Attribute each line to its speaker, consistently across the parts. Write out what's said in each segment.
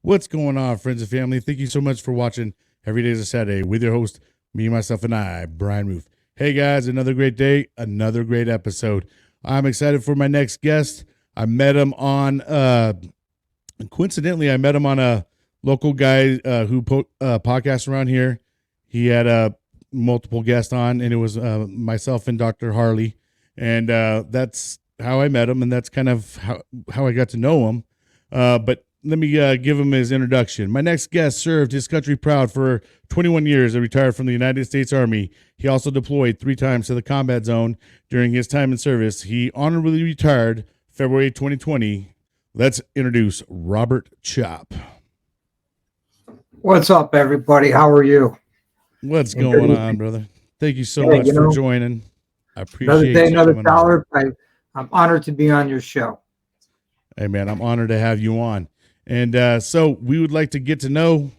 Speaker 1: What's going on, friends and family? Thank you so much for watching Every Day is a Saturday with your host, me, myself, and I, Brian Roof. Hey guys, another great day, another great episode. I'm excited for my next guest. I met him on, coincidentally, I met him on a local guy who podcasts around here. He had multiple guests on, and it was myself and Dr. Harley. And that's how I met him, and that's kind of how I got to know him. But let me give him his introduction. My next guest served his country proud for 21 years and retired from the United States Army. He also deployed 3 times to the combat zone during his time in service. He honorably retired February 2020. Let's introduce Robert Chop.
Speaker 2: What's up, everybody? How are you?
Speaker 1: What's going on, brother? Thank you so much for joining. I appreciate
Speaker 2: another day,
Speaker 1: you
Speaker 2: another
Speaker 1: coming
Speaker 2: dollar. I'm honored to be on your show.
Speaker 1: Hey, man, I'm honored to have you on. And so we would like to get to know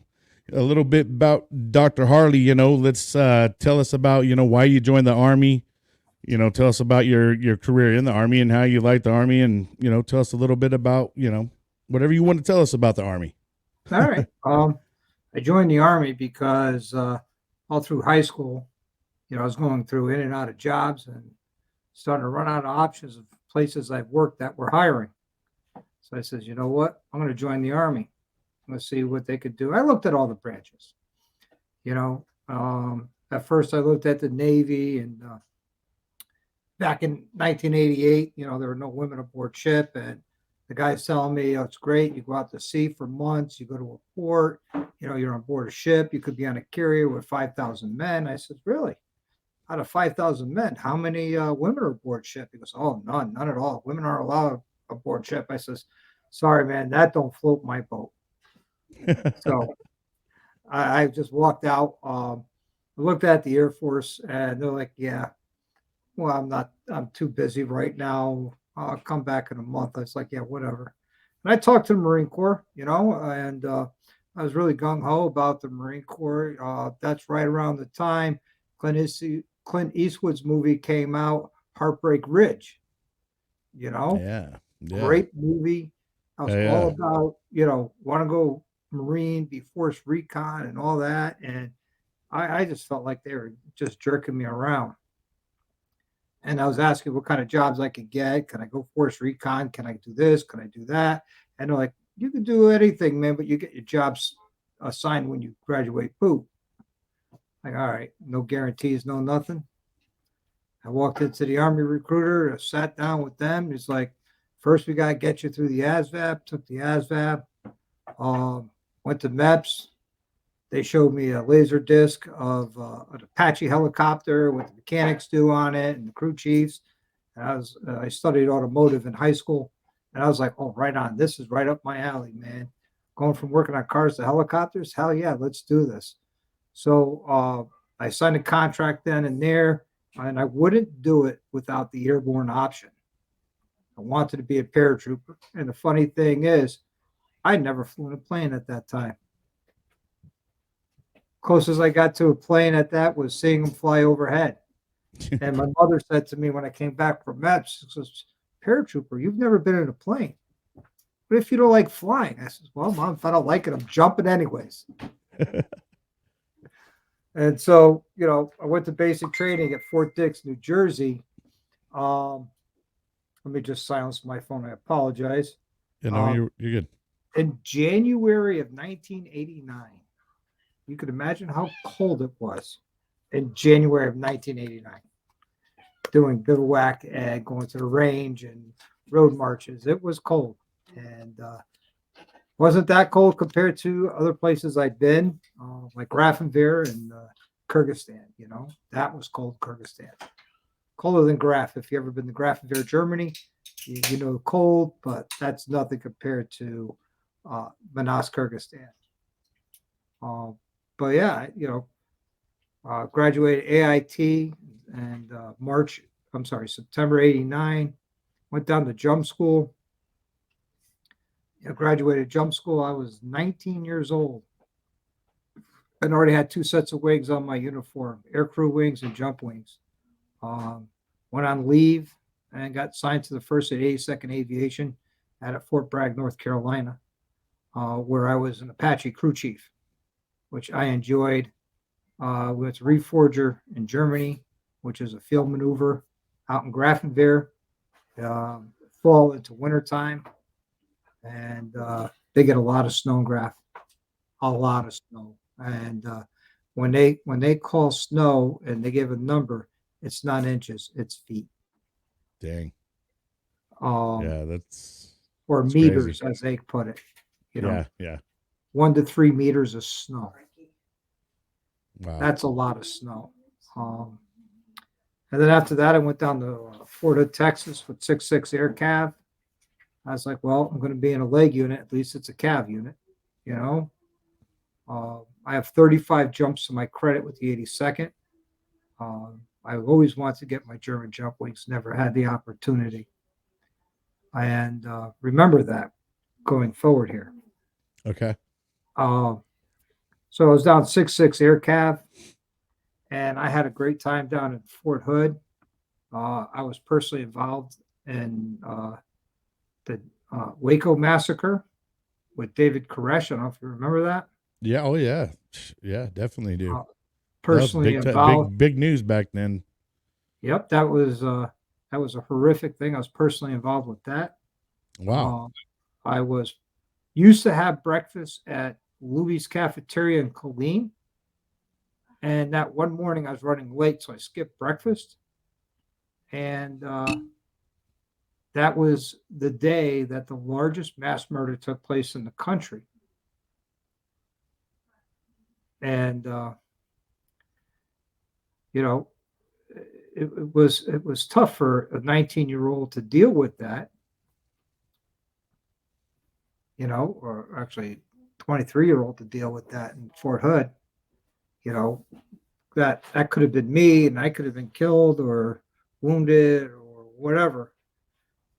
Speaker 1: a little bit about Dr. Harley. Let's tell us about, why you joined the Army. Tell us about your career in the Army and how you like the Army. And, tell us a little bit about, whatever you want to tell us about the Army.
Speaker 2: All right. I joined the Army because all through high school, I was going through in and out of jobs and starting to run out of options of places I've worked that were hiring. So I said, you know what? I'm going to join the Army. I'm going to see what they could do. I looked at all the branches. At first I looked at the Navy, and back in 1988, there were no women aboard ship. And the guy's telling me, it's great. You go out to sea for months. You go to a port. You're on board a ship. You could be on a carrier with 5,000 men. I said, really? Out of 5,000 men, how many women are aboard ship? He goes, oh, none at all. Women aren't allowed aboard ship. I says, sorry, man, that don't float my boat. So I just walked out. I looked at the Air Force, and they're like, yeah, well, I'm too busy right now. I'll come back in a month. I was like, yeah, whatever. And I talked to the Marine Corps, and I was really gung-ho about the Marine Corps. That's right around the time Clint Eastwood's movie came out, Heartbreak Ridge.
Speaker 1: Yeah.
Speaker 2: Great movie. I was all about, want to go Marine, be force recon and all that. And I just felt like they were just jerking me around. And I was asking what kind of jobs I could get. Can I go force recon? Can I do this? Can I do that? And they're like, you can do anything, man, but you get your jobs assigned when you graduate. Poop. Like, all right, no guarantees, no nothing. I walked into the Army recruiter, sat down with them. He's like, first we got to get you through the ASVAB. Took the ASVAB. Went to MEPS. They showed me a laser disc of an Apache helicopter with the mechanics do on it and the crew chiefs. And I studied automotive in high school, and I was like, oh, right on. This is right up my alley, man. Going from working on cars to helicopters? Hell yeah, let's do this. So I signed a contract then and there, and I wouldn't do it without the airborne option. I wanted to be a paratrooper. And the funny thing is, I never flew in a plane at that time. Closest I got to a plane at that was seeing them fly overhead. And my mother said to me when I came back from MEPS, she says, paratrooper, you've never been in a plane. What if you don't like flying? I said, well, Mom, if I don't like it, I'm jumping anyways. And so, I went to basic training at Fort Dix, New Jersey. Let me just silence my phone. I apologize.
Speaker 1: You're good.
Speaker 2: In January of 1989, you could imagine how cold it was in January of 1989. Doing bivouac and going to the range and road marches. It was cold. And wasn't that cold compared to other places I'd been, like Grafenwehr and Kyrgyzstan. That was cold, Kyrgyzstan. Colder than Graf. If you ever been to Grafenwehr, Germany, you know cold, but that's nothing compared to Manas, Kyrgyzstan. But yeah, graduated AIT and September 89. Went down to jump school. Graduated jump school. I was 19 years old and already had 2 sets of wings on my uniform, aircrew wings and jump wings. Went on leave and got signed to the 1st at 82nd Aviation out at Fort Bragg, North Carolina. where I was an Apache crew chief, which I enjoyed. With Reforger in Germany, which is a field maneuver out in Grafenwehr, fall into wintertime, and they get a lot of snow in Graf, a lot of snow. And when they call snow and they give a number, it's not inches, it's feet.
Speaker 1: Dang.
Speaker 2: Um,
Speaker 1: Yeah, that's
Speaker 2: or
Speaker 1: it's crazy.
Speaker 2: meters, as they put it. You know,
Speaker 1: Yeah, yeah.
Speaker 2: 1 to 3 meters of snow.
Speaker 1: Wow.
Speaker 2: That's a lot of snow. Um, and then after that, I went down to Fort Hood, Texas with 6.6 Air Cav. I was like, well, I'm going to be in a leg unit. At least it's a Cav unit, you know. I have 35 jumps to my credit with the 82nd. I've always wanted to get my German jump wings, never had the opportunity. And remember that going forward here.
Speaker 1: Okay.
Speaker 2: Uh, so I was down 6.6 Air Cav, and I had a great time down in Fort Hood. I was personally involved in the Waco massacre with David Koresh. I don't know if you remember that.
Speaker 1: Yeah. Oh, yeah. Yeah, definitely do.
Speaker 2: Uh,
Speaker 1: That was
Speaker 2: personally involved.
Speaker 1: big news back then.
Speaker 2: Yep, that was a horrific thing. I was personally involved with that.
Speaker 1: Wow.
Speaker 2: Uh, I was used to have breakfast at Louis Cafeteria in Colleen, and that one morning I was running late, so I skipped breakfast. And that was the day that the largest mass murder took place in the country. And you know, it was tough for a 19-year-old to deal with that, or actually 23-year-old to deal with that in Fort Hood. You know, that could have been me, and I could have been killed or wounded or whatever.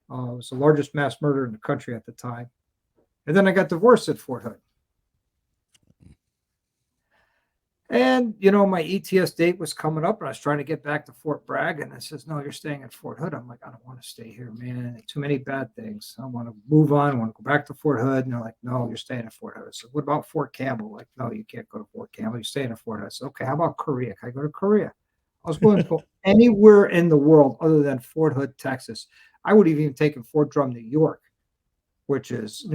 Speaker 2: It was the largest mass murder in the country at the time. And then I got divorced at Fort Hood. And, my ETS date was coming up, and I was trying to get back to Fort Bragg. And it says, no, you're staying at Fort Hood. I'm like, I don't want to stay here, man. Too many bad things. I want to move on. I want to go back to Fort Hood. And they're like, no, you're staying at Fort Hood. I said, what about Fort Campbell? Like, no, you can't go to Fort Campbell. You're staying at Fort Hood. I said, okay, how about Korea? Can I go to Korea? I was willing to go anywhere in the world other than Fort Hood, Texas. I would have even taken Fort Drum, New York, which is, if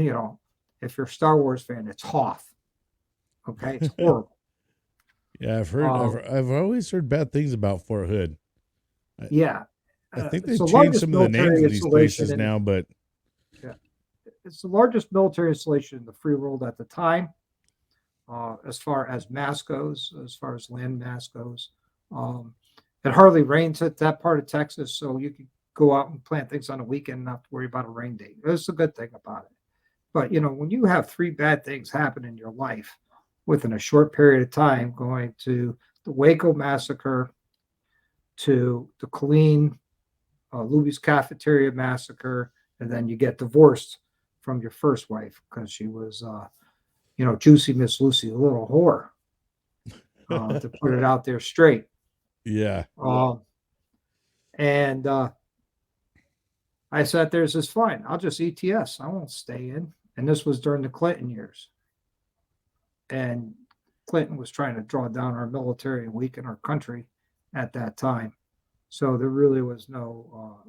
Speaker 2: you're a Star Wars fan, it's Hoth. Okay, it's horrible.
Speaker 1: Yeah, I've heard. I've always heard bad things about Fort Hood.
Speaker 2: Yeah,
Speaker 1: I think
Speaker 2: it's
Speaker 1: they've
Speaker 2: the
Speaker 1: changed
Speaker 2: largest
Speaker 1: some of the names
Speaker 2: military
Speaker 1: of these
Speaker 2: installation
Speaker 1: places now, but
Speaker 2: yeah, it's the largest military installation in the free world at the time, as far as mass goes, as far as land mass goes. It hardly rains at that part of Texas, so you can go out and plant things on a weekend and not have to worry about a rain date. That's the good thing about it. But when you have three bad things happen in your life within a short period of time, going to the Waco massacre, to the Colleen Louis Cafeteria massacre, and then you get divorced from your first wife because she was, Juicy Miss Lucy, a little whore, to put it out there straight.
Speaker 1: yeah.
Speaker 2: And I sat there and says, fine, I'll just ETS. I won't stay in. And this was during the Clinton years. And Clinton was trying to draw down our military and weaken our country at that time. So there really was no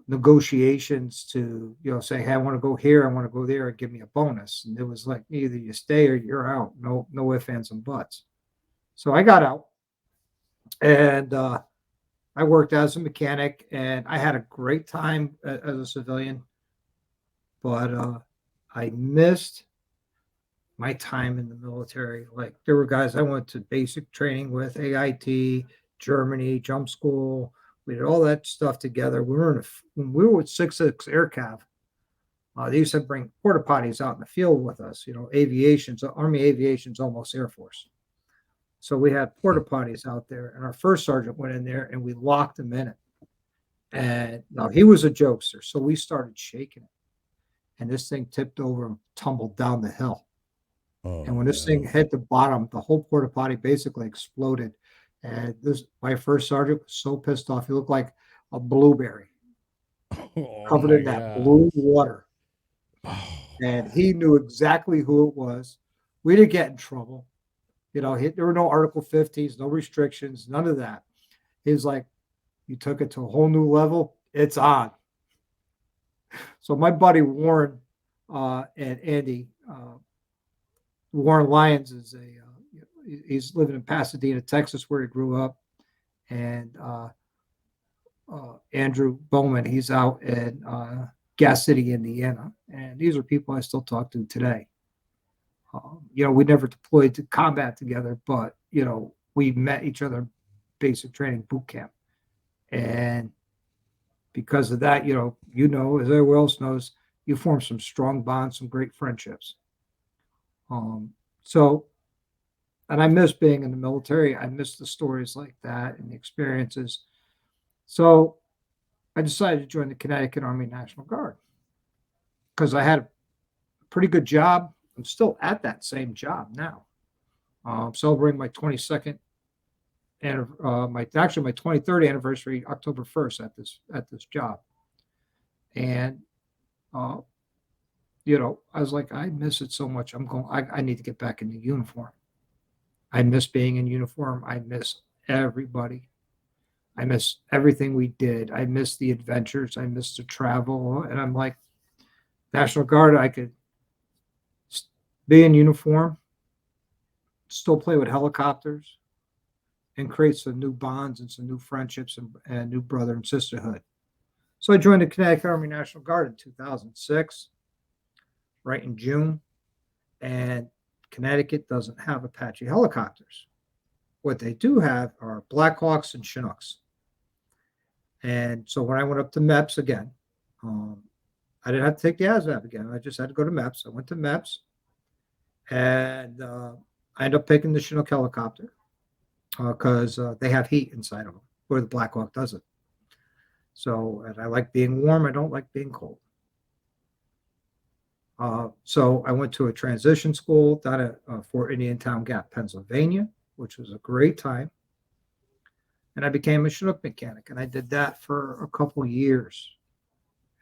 Speaker 2: negotiations to, say, hey, I want to go here, I want to go there, and give me a bonus. And it was like, either you stay or you're out. No ifs, ands, and buts. So I got out, and I worked as a mechanic, and I had a great time as a civilian. But I missed my time in the military. Like, there were guys I went to basic training with, AIT, Germany, jump school. We did all that stuff together. When we were with 6.6 Air Cav, they used to bring porta potties out in the field with us. Aviation's Army Aviation's almost Air Force. So we had porta potties out there, and our first sergeant went in there, and we locked him in it. And now he was a jokester, so we started shaking it, and this thing tipped over and tumbled down the hill.
Speaker 1: Oh,
Speaker 2: and when this thing hit the bottom, the whole porta potty basically exploded. And my first sergeant was so pissed off. He looked like a blueberry covered in that blue water.
Speaker 1: Oh.
Speaker 2: and he knew exactly who it was. We didn't get in trouble. There were no Article 50s, no restrictions, none of that. He was like, you took it to a whole new level. It's on. So my buddy Warren and Andy, Warren Lyons he's living in Pasadena, Texas, where he grew up, and Andrew Bowman, he's out in Gas City, Indiana, and these are people I still talk to today. We never deployed to combat together, but we met each other basic training boot camp, and because of that, as everyone else knows, you form some strong bonds, some great friendships. So, and I miss being in the military. I miss the stories like that and the experiences. So I decided to join the Connecticut Army National Guard because I had a pretty good job. I'm still at that same job now. I'm celebrating my 22nd and my 23rd anniversary, October 1st at this job. And I was like, I miss it so much. I need to get back into uniform. I miss being in uniform. I miss everybody. I miss everything we did. I miss the adventures. I miss the travel. And I'm like, National Guard, I could be in uniform, still play with helicopters, and create some new bonds and some new friendships and new brother and sisterhood. So I joined the Connecticut Army National Guard in 2006, right in June. And Connecticut doesn't have Apache helicopters. What they do have are Blackhawks and Chinooks. And so when I went up to MEPS again, I didn't have to take the ASVAB again. I just had to go to MEPS. I went to MEPS, and I ended up picking the Chinook helicopter because they have heat inside of them, where the Blackhawk doesn't. So, and I like being warm. I don't like being cold. So I went to a transition school down at Fort Indiantown Gap, Pennsylvania, which was a great time. And I became a Chinook mechanic, and I did that for a couple of years.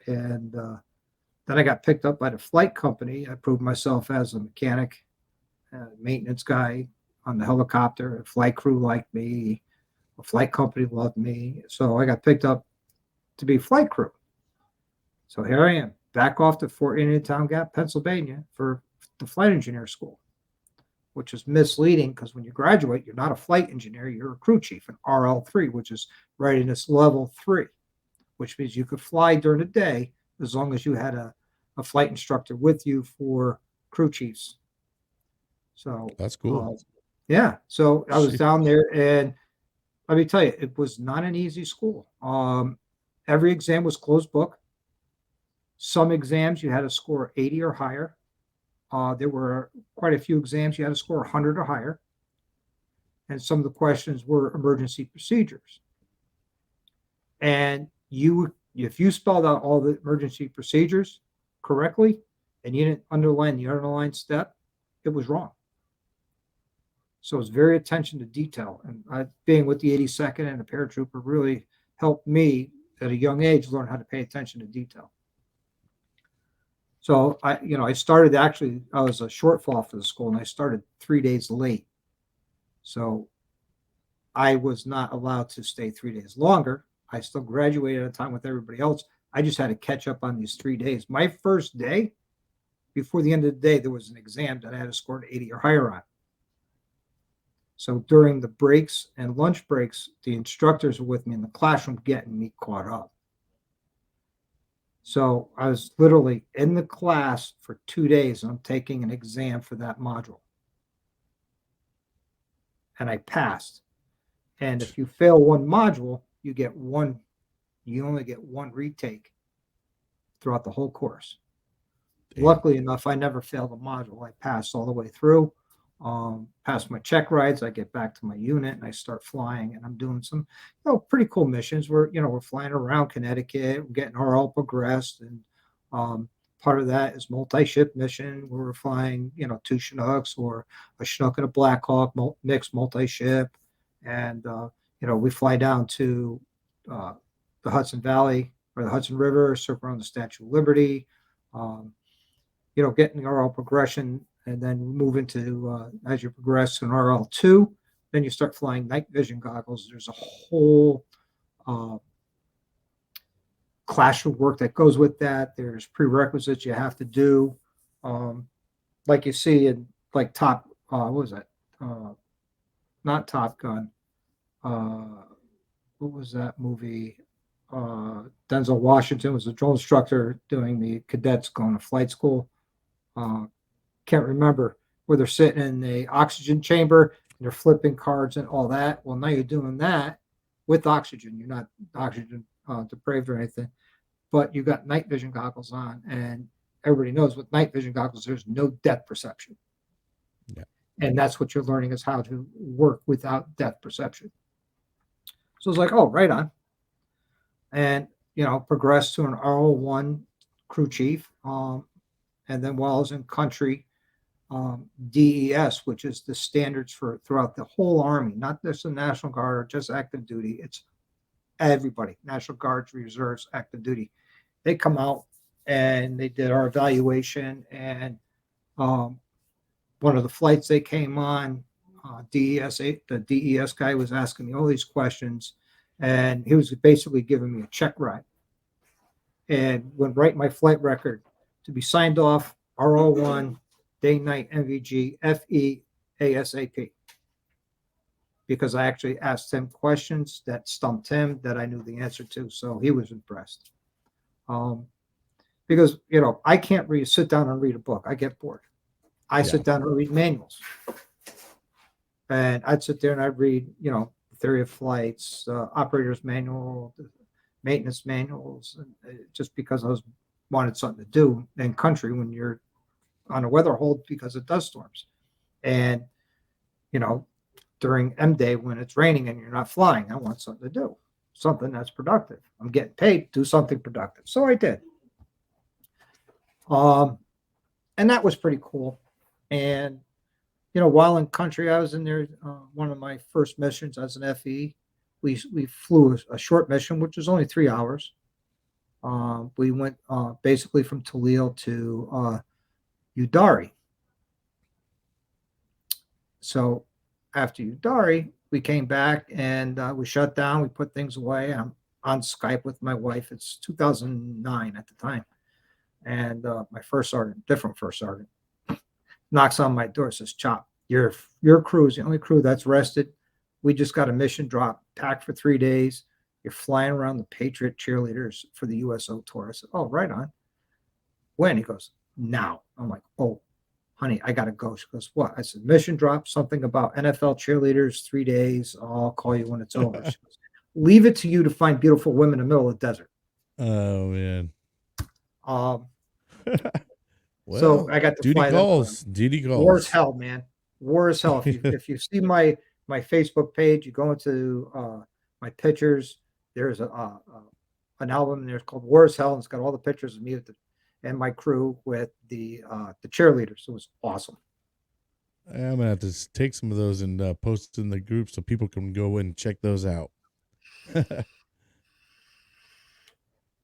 Speaker 2: And then I got picked up by the flight company. I proved myself as a mechanic, maintenance guy on the helicopter. A flight crew liked me. A flight company loved me. So I got picked up to be flight crew. So here I am, back off to Fort Indiantown Gap, Pennsylvania for the flight engineer school, which is misleading because when you graduate, you're not a flight engineer, you're a crew chief, an RL3, which is readiness level 3, which means you could fly during the day as long as you had a flight instructor with you for crew chiefs. So
Speaker 1: that's cool.
Speaker 2: Yeah. So I was down there, and let me tell you, it was not an easy school. Every exam was closed book. Some exams you had to score 80 or higher. There were quite a few exams you had to score 100 or higher. And some of the questions were emergency procedures. And if you spelled out all the emergency procedures correctly and you didn't underline the underlined step, it was wrong. So it was very attention to detail. And being with the 82nd and a paratrooper really helped me at a young age learn how to pay attention to detail. So I started I was a shortfall for the school, and I started 3 days late. So I was not allowed to stay 3 days longer. I still graduated at a time with everybody else. I just had to catch up on these 3 days. My first day, before the end of the day, there was an exam that I had to score 80 or higher on. So during the breaks and lunch breaks, the instructors were with me in the classroom getting me caught up. So I was literally in the class for 2 days, and I'm taking an exam for that module. And I passed. And if you fail one module, you only get one retake throughout the whole course. Damn. Luckily enough, I never failed a module. I passed all the way through. Past my check rides, I get back to my unit and I start flying, and I'm doing some pretty cool missions where we're flying around Connecticut, we're getting RL progressed, and part of that is multi-ship mission where we're flying 2 Chinooks or a Chinook and a Blackhawk mixed multi-ship, and we fly down to the Hudson Valley or the Hudson River, circle around the Statue of Liberty. getting the RL progression, and then move into as you progress in RL2, then you start flying night vision goggles. There's a whole uh, class of work that goes with that. There's prerequisites you have to do, um, like you see in like what was that? Not Top Gun. What was that movie? Denzel Washington was a drill instructor doing the cadets going to flight school. Uh, can't remember, where they're sitting in the oxygen chamber and they're flipping cards and all that. Well, now you're doing that with oxygen. You're not oxygen depraved or anything, but you got night vision goggles on, and everybody knows with night vision goggles, there's no depth perception.
Speaker 1: Yeah.
Speaker 2: And that's what you're learning, is how to work without depth perception. So it's like, oh, right on. And, progressed to an RO1 crew chief. And then while I was in country, DES, which is the standards for throughout the whole Army, not just the National Guard or just active duty. It's everybody, National Guards, Reserves, active duty. They come out and they did our evaluation. And one of the flights they came on, the DES guy was asking me all these questions, and he was basically giving me a check ride, and would write my flight record to be signed off RO1, day night NVG, FE, ASAP. Because I actually asked him questions that stumped him that I knew the answer to, so he was impressed. Because I can't sit down and read a book. I get bored. I sit down and read manuals. And I'd sit there and I'd read, theory of flights, operator's manual, maintenance manuals, just because I wanted something to do in country when you're on a weather hold because of dust storms. And, during M day when it's raining and you're not flying, I want something to do, something that's productive. I'm getting paid to do something productive. So I did. And that was pretty cool. And, while in country, I was in there, one of my first missions as an FE. We flew a short mission, which was only 3 hours. We went basically from Toledo to Udari. So after Udari, we came back and we shut down. We put things away. I'm on Skype with my wife. It's 2009 at the time. And my first sergeant, different first sergeant, knocks on my door, says, "Chop, your crew is the only crew that's rested. We just got a mission drop, packed for 3 days. You're flying around the Patriot cheerleaders for the USO tour." I said, "Oh, right on." When? He goes, "Now." I'm like, "Oh, honey, I got to go." She goes, "What?" I said, "Mission drop, something about NFL cheerleaders, 3 days. I'll call you when it's over." She goes, "Leave it to you to find beautiful women in the middle of the desert."
Speaker 1: Oh, man.
Speaker 2: Well, so I got to
Speaker 1: duty
Speaker 2: fly
Speaker 1: calls.
Speaker 2: them.
Speaker 1: Duty calls.
Speaker 2: War is hell, man. War is hell. If you see my Facebook page, you go into my pictures. There's an album there called War is Hell, and it's got all the pictures of me and my crew with the cheerleaders. It was awesome.
Speaker 1: I'm gonna have to take some of those and post in the group so people can go and check those out.
Speaker 2: Yeah,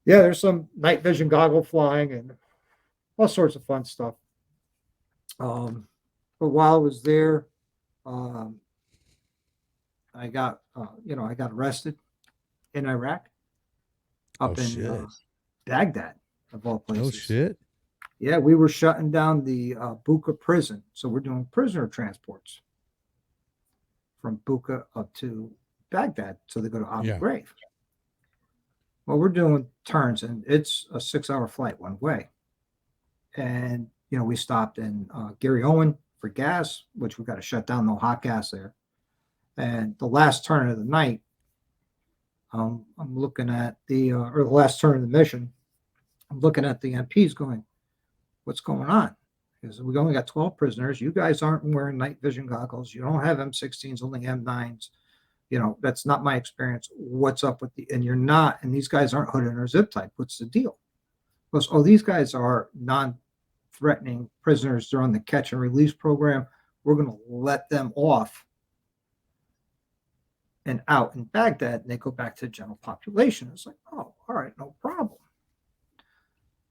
Speaker 2: there's some night vision goggle flying and all sorts of fun stuff. But while I was there, I got I got arrested in Iraq, up in Baghdad, of all places.
Speaker 1: Oh shit!
Speaker 2: Yeah, we were shutting down the Buka prison, so we're doing prisoner transports from Buka up to Baghdad, so they go to Abu Ghraib. Well, we're doing turns, and it's a 6-hour flight one way. And we stopped in Gary Owen for gas, which we got to shut down, no hot gas there. And the last turn of the night, I'm looking at or the last turn of the mission, I'm looking at the MPs going, "What's going on?" Because we only got 12 prisoners. You guys aren't wearing night vision goggles. You don't have M16s, only M9s. That's not my experience. What's up with and you're not, and these guys aren't hooded or zip tied. What's the deal? Goes, "Oh, these guys are non-threatening prisoners. They're on the catch and release program. We're going to let them off and out in Baghdad, and they go back to the general population." It's like, "Oh, all right, no problem."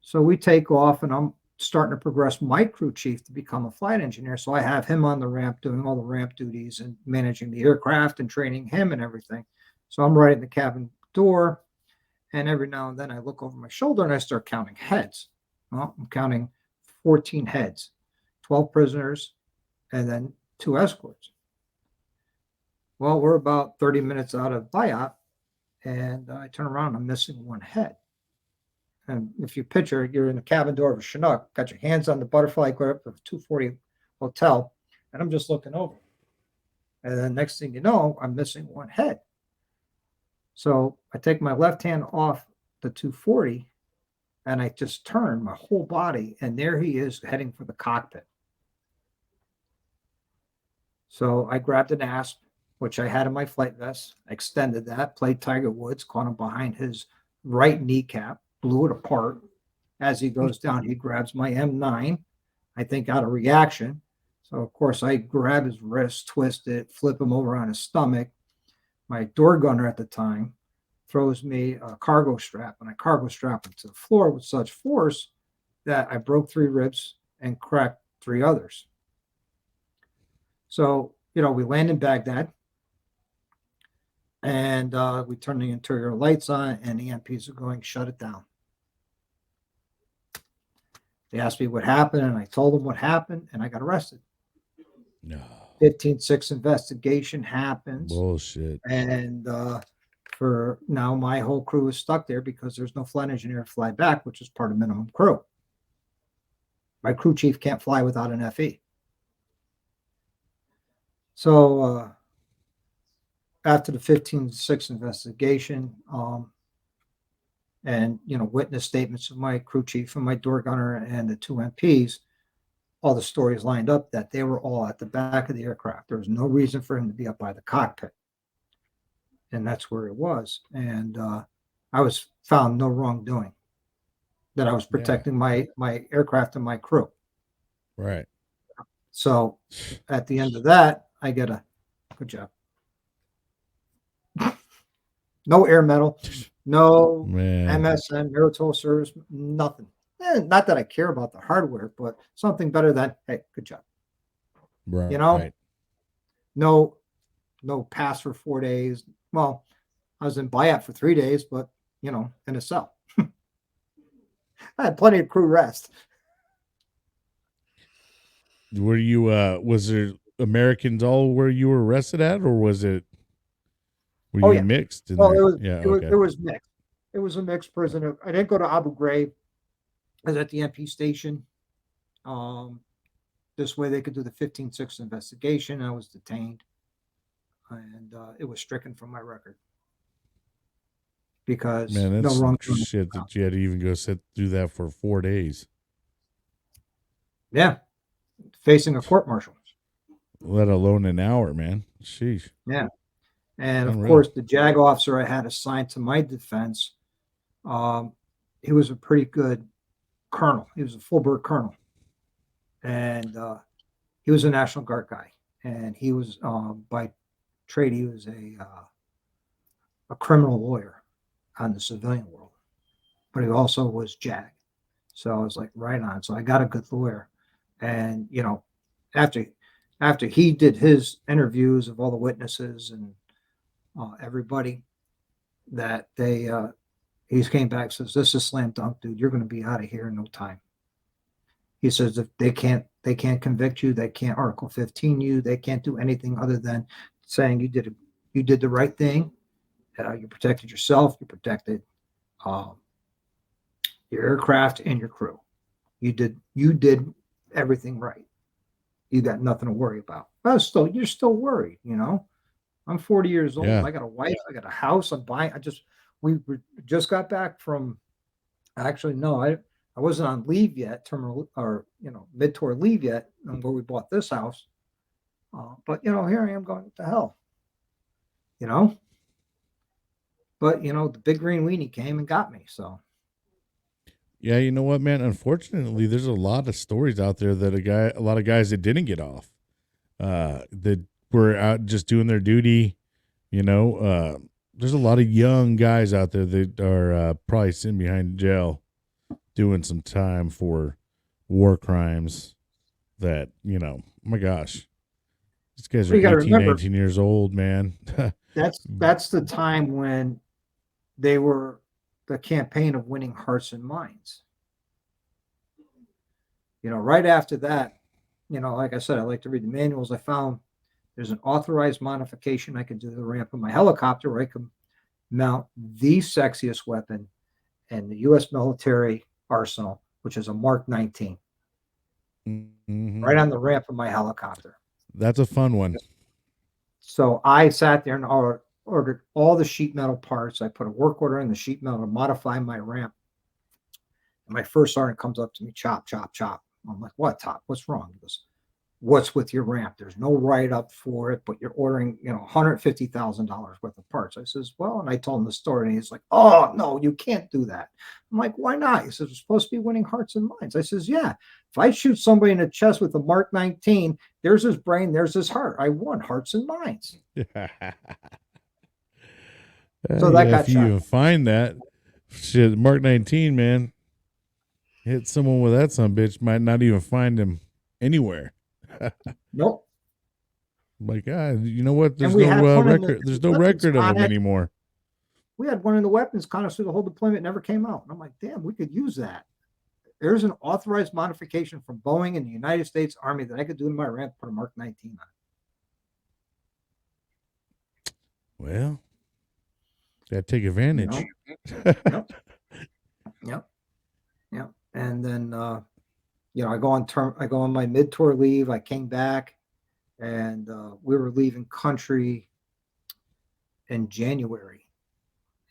Speaker 2: So we take off, and I'm starting to progress my crew chief to become a flight engineer. So I have him on the ramp doing all the ramp duties and managing the aircraft and training him and everything. So I'm right in the cabin door. And every now and then I look over my shoulder and I start counting heads. Well, I'm counting 14 heads, 12 prisoners, and then 2 escorts. Well, we're about 30 minutes out of BIAP, and I turn around, I'm missing 1 head. And if you picture, you're in the cabin door of a Chinook, got your hands on the butterfly grip of 240 hotel, and I'm just looking over. And then next thing you know, I'm missing 1 head. So I take my left hand off the 240 and I just turn my whole body, and there he is heading for the cockpit. So I grabbed an asp, which I had in my flight vest, extended that, played Tiger Woods, caught him behind his right kneecap, blew it apart. As he goes down, he grabs my M9, I think out of reaction. So, of course, I grab his wrist, twist it, flip him over on his stomach. My door gunner at the time throws me a cargo strap, and I cargo strap him to the floor with such force that I broke 3 ribs and cracked 3 others. So, we land in Baghdad, and we turn the interior lights on, and the EMPs are going, shut it down. They asked me what happened, and I told them what happened, and I got arrested.
Speaker 1: No.
Speaker 2: 15-6 investigation happens.
Speaker 1: Bullshit.
Speaker 2: And for now, my whole crew is stuck there because there's no flight engineer to fly back, which is part of minimum crew. My crew chief can't fly without an FE. So after the 15-6 investigation, and witness statements of my crew chief and my door gunner and the 2 MPs, all the stories lined up that they were all at the back of the aircraft. There was no reason for him to be up by the cockpit. And that's where it was. And I was found no wrongdoing, that I was protecting my aircraft and my crew.
Speaker 1: Right.
Speaker 2: So at the end of that, I get a good job. No air medal, no MSN, marital service, nothing. Not that I care about the hardware, but something better than, hey, good job.
Speaker 1: Right.
Speaker 2: Right. No pass for 4 days. Well, I was in BIAP for 3 days, but in a cell. I had plenty of crew rest.
Speaker 1: Were you was there Americans all where you were arrested at, or was it were you mixed in there?
Speaker 2: It was mixed. It was a mixed prison. I didn't go to Abu Ghraib. I was at the MP station. This way they could do the 15-6 investigation. I was detained, and it was stricken from my record because
Speaker 1: that's no shit that you had to even go sit through that for 4 days.
Speaker 2: Yeah, facing a court martial.
Speaker 1: Let alone an hour, man. Sheesh.
Speaker 2: Yeah, and of course the JAG officer I had assigned to my defense, he was a pretty good colonel. He was a full bird colonel, and he was a National Guard guy, and he was by trade he was a criminal lawyer on the civilian world, but he also was JAG. So I was like, right on. So I got a good lawyer, and after he did his interviews of all the witnesses and everybody, that he came back and says, this is slam dunk, dude. You're going to be out of here in no time. He says if they can't convict you, they can't Article 15 you, they can't do anything other than saying you did the right thing. You protected yourself, you protected your aircraft and your crew. You did everything right. You got nothing to worry about. But you're still worried, I'm 40 years old. I got a wife, I got a house, I'm buying. We just got back from, actually, no, I wasn't on leave yet, terminal or, mid-tour leave yet, where we bought this house. But, here I am going, what the hell, But, the big green weenie came and got me, so.
Speaker 1: Yeah, you know what, man? Unfortunately, there's a lot of stories out there that a lot of guys that didn't get off, that were out just doing their duty, there's a lot of young guys out there that are probably sitting behind jail doing some time for war crimes that, oh my gosh, these guys
Speaker 2: Well,
Speaker 1: are
Speaker 2: you got to
Speaker 1: 18,
Speaker 2: remember
Speaker 1: 19 years old, man.
Speaker 2: that's the time when they were the campaign of winning hearts and minds. Right after that, like I said, I like to read the manuals. I found there's an authorized modification I can do to the ramp of my helicopter where I can mount the sexiest weapon in the U.S. military arsenal, which is a Mark 19,
Speaker 1: Mm-hmm.
Speaker 2: right on the ramp of my helicopter.
Speaker 1: That's a fun one.
Speaker 2: So I sat there and ordered all the sheet metal parts. I put a work order in the sheet metal to modify my ramp. And my first sergeant comes up to me, chop, chop, chop. I'm like, what, Top? What's wrong? He goes, what's with your ramp? There's no write up for it, but you're ordering, $150,000 worth of parts. I says, well, and I told him the story, and he's like, oh no, you can't do that. I'm like, why not? He says, we're supposed to be winning hearts and minds. I says, yeah. If I shoot somebody in the chest with a Mark 19, there's his brain, there's his heart. I won hearts and minds. So that got
Speaker 1: if you
Speaker 2: shot.
Speaker 1: even find that shit, Mark 19, man, hit someone with that son bitch, might not even find him anywhere.
Speaker 2: Nope.
Speaker 1: Like, you know what? There's
Speaker 2: we
Speaker 1: no
Speaker 2: had one
Speaker 1: record. There's no record of him anymore.
Speaker 2: We had one in the weapons connoisseur. The whole deployment never came out. And I'm like, damn, we could use that. There's an authorized modification from Boeing and the United States Army that I could do in my ramp, put a Mark 19
Speaker 1: on. Well, gotta take advantage.
Speaker 2: Yep. And then I go on my mid-tour leave. I came back, and we were leaving country in January,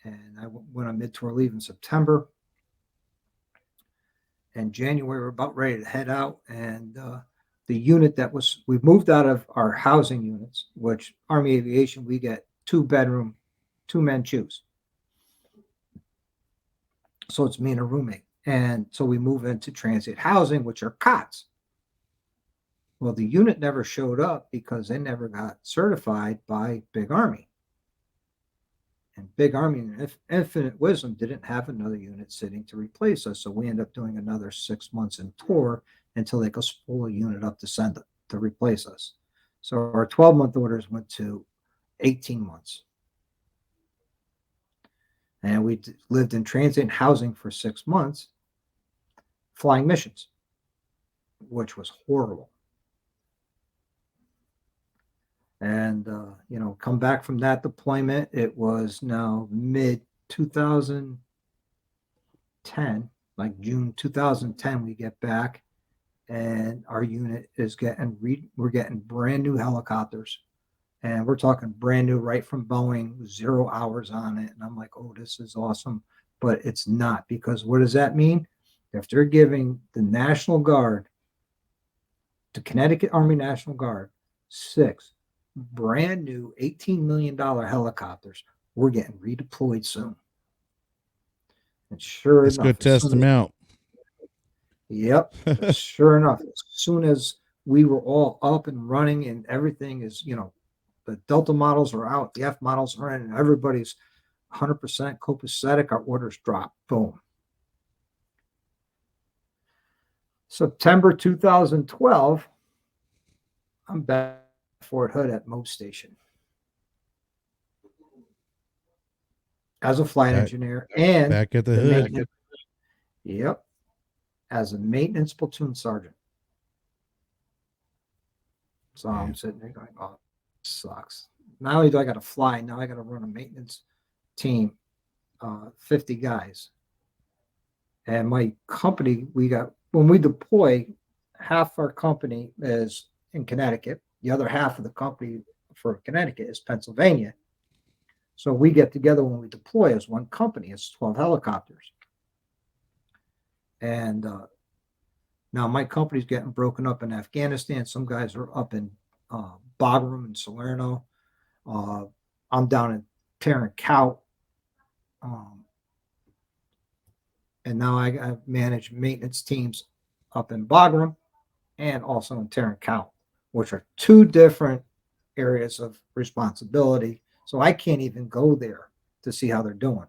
Speaker 2: and I went on mid-tour leave in September. And January, we're about ready to head out, and the unit we moved out of our housing units, which Army Aviation, we get 2-bedroom, 2-men choose. So it's me and a roommate. And so we move into transient housing, which are cots. Well, the unit never showed up because they never got certified by Big Army. And Big Army, in infinite wisdom, didn't have another unit sitting to replace us. So we ended up doing another 6 months in tour until they could spool a unit up to send it to replace us. So our 12-month orders went to 18 months. And we lived in transient housing for 6 months, flying missions, which was horrible. And, come back from that deployment, it was now mid-2010, like June 2010, we get back, and our unit is we're getting brand new helicopters. And we're talking brand new, right from Boeing, 0 hours on it. And I'm like, oh, this is awesome. But it's not, because what does that mean? If they're giving the National Guard, the Connecticut Army National Guard, 6 brand new $18 million helicopters, we're getting redeployed soon. And sure enough,
Speaker 1: go test them out.
Speaker 2: Yep. Sure enough, as soon as we were all up and running and everything is, the Delta models are out, the F models are in, and everybody's 100% copacetic, our orders drop. Boom. September 2012, I'm back at Fort Hood at Moe Station as a flight engineer and
Speaker 1: back at the hood.
Speaker 2: Yep. As a maintenance platoon sergeant. So I'm sitting there going, oh, sucks. Not only do I got to fly, now I got to run a maintenance team, 50 guys. And my company, when we deploy, half our company is in Connecticut. The other half of the company for Connecticut is Pennsylvania. So we get together when we deploy as one company. It's 12 helicopters. And now my company's getting broken up in Afghanistan. Some guys are up in Bagram and Salerno. I'm down in Tarrant Cout. And now I manage maintenance teams up in Bagram and also in Tarrant Cout, which are 2 different areas of responsibility. So I can't even go there to see how they're doing.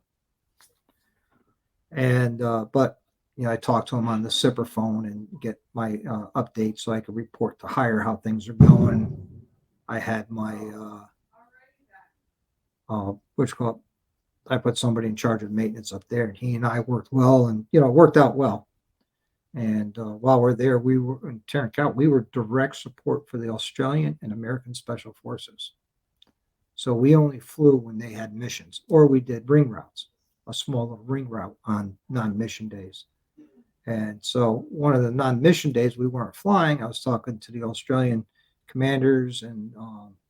Speaker 2: And but I talk to them on the SIPR phone and get my updates so I can report to hire how things are going. I had my which called I put somebody in charge of maintenance up there, and he and I worked well, and it worked out well. And while we're there, we were in Tarrant County. We were direct support for the Australian and American Special Forces. So we only flew when they had missions, or we did ring routes, a small little ring route on non-mission days. And so one of the non-mission days we weren't flying, I was talking to the Australian commanders and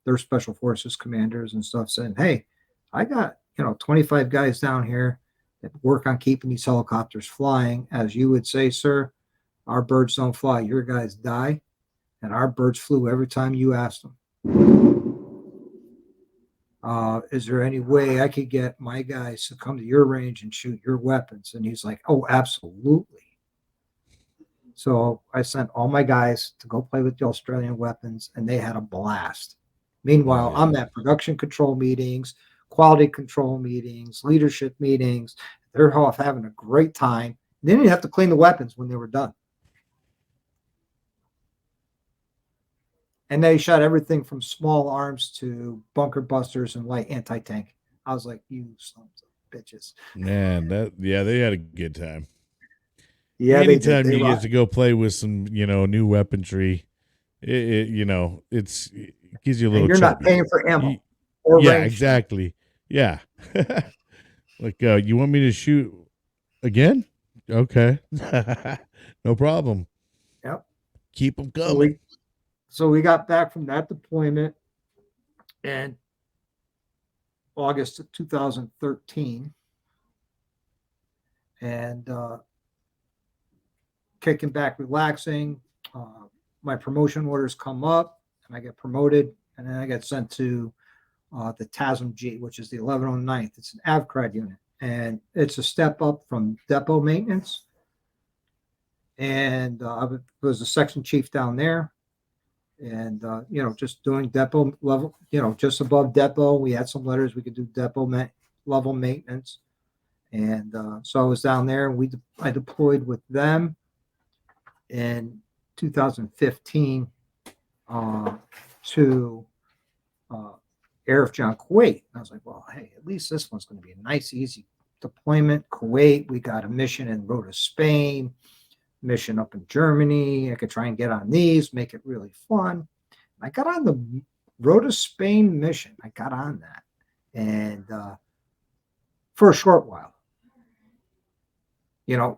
Speaker 2: their special forces commanders and stuff, saying, "Hey, I got 25 guys down here that work on keeping these helicopters flying. As you would say, sir, our birds don't fly, your guys die, and our birds flew every time you asked them. Is there any way I could get my guys to come to your range and shoot your weapons?" And he's like, "Oh, absolutely." So I sent all my guys to go play with the Australian weapons, and they had a blast. Meanwhile, I'm at production control meetings, quality control meetings, leadership meetings. They're off having a great time. They didn't have to clean the weapons when they were done. And they shot everything from small arms to bunker busters and light anti-tank. I was like, "You sons of bitches."
Speaker 1: Man, they had a good time.
Speaker 2: Yeah, they did.
Speaker 1: Anytime
Speaker 2: They
Speaker 1: you get to go play with some, new weaponry, it gives you a little.
Speaker 2: and you're not
Speaker 1: chubby.
Speaker 2: paying for ammo or
Speaker 1: Yeah,
Speaker 2: range.
Speaker 1: exactly. Yeah. Like, you want me to shoot again? Okay. No problem.
Speaker 2: Yep.
Speaker 1: Keep them
Speaker 2: So
Speaker 1: coming.
Speaker 2: we got back from that deployment in August of 2013, and kicking back, relaxing. My promotion orders come up, and I get promoted, and then I get sent to the TASM G, which is the 1109th. It's an AVCRAD unit, and it's a step up from depot maintenance. And I was a section chief down there, and just doing depot level, just above depot. We had some letters we could do depot level maintenance, and so I was down there. And I deployed with them in 2015 to Arif John, Kuwait. I was like, well, hey, at least this one's going to be a nice, easy deployment. Kuwait, we got a mission in Rota, Spain, mission up in Germany. I could try and get on these, make it really fun. I got on the Rota, Spain mission. I got on that, and for a short while.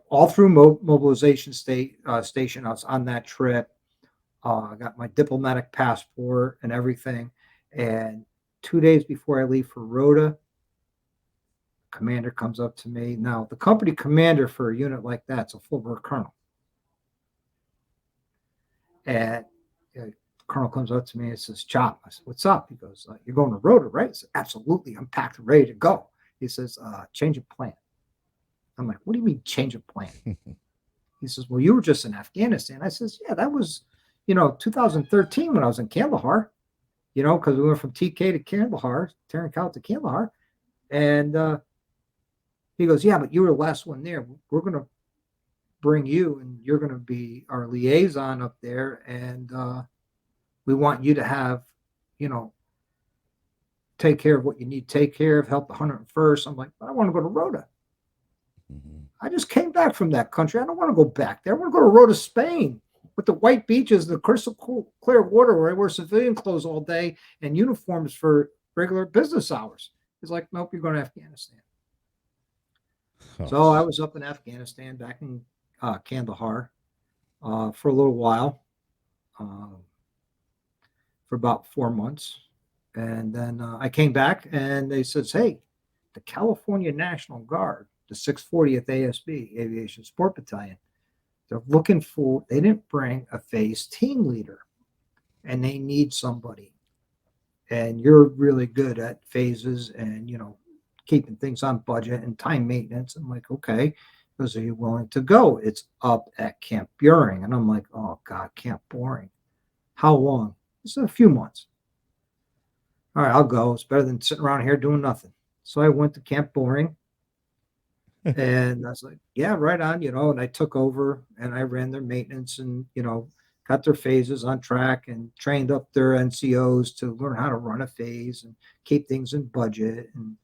Speaker 2: All through mobilization station, I was on that trip. I got my diplomatic passport and everything. And 2 days before I leave for Rota, commander comes up to me. Now, the company commander for a unit like that's a full bird colonel. And the colonel comes up to me and says, "Chop." I said, "What's up?" He goes, "You're going to Rota, right?" I said, "Absolutely. I'm packed and ready to go." He says, "Change of plan." I'm like, "What do you mean change of plan?" He says, "Well, you were just in Afghanistan." I says, "Yeah, that was, 2013 when I was in Kandahar, because we went from TK to Kandahar, Tarrant County to Kandahar." And he goes, "Yeah, but you were the last one there. We're going to bring you, and you're going to be our liaison up there. And we want you to have, take care of what you need to take care of, help the 101st. I'm like, "But I want to go to Rota. I just came back from that country. I don't want to go back there. I want to go to Rota, Spain, with the white beaches, the crystal clear water, where I wear civilian clothes all day and uniforms for regular business hours." He's like, "Nope, you're going to Afghanistan." So I was up in Afghanistan, back in Kandahar, for a little while, for about 4 months. And then I came back, and they says, "Hey, the California National Guard, the 640th ASB, Aviation Support Battalion, they're looking for," they didn't bring a phase team leader, "and they need somebody. And you're really good at phases and, keeping things on budget and time maintenance." I'm like, "Okay." Because, "Are you willing to go?" "It's up at Camp Buring." And I'm like, "Oh, God, Camp Buring. How long?" "It's a few months." "All right, I'll go. It's better than sitting around here doing nothing." So I went to Camp Buring. And I was like, yeah, right on, and I took over and I ran their maintenance and, got their phases on track and trained up their NCOs to learn how to run a phase and keep things in budget. And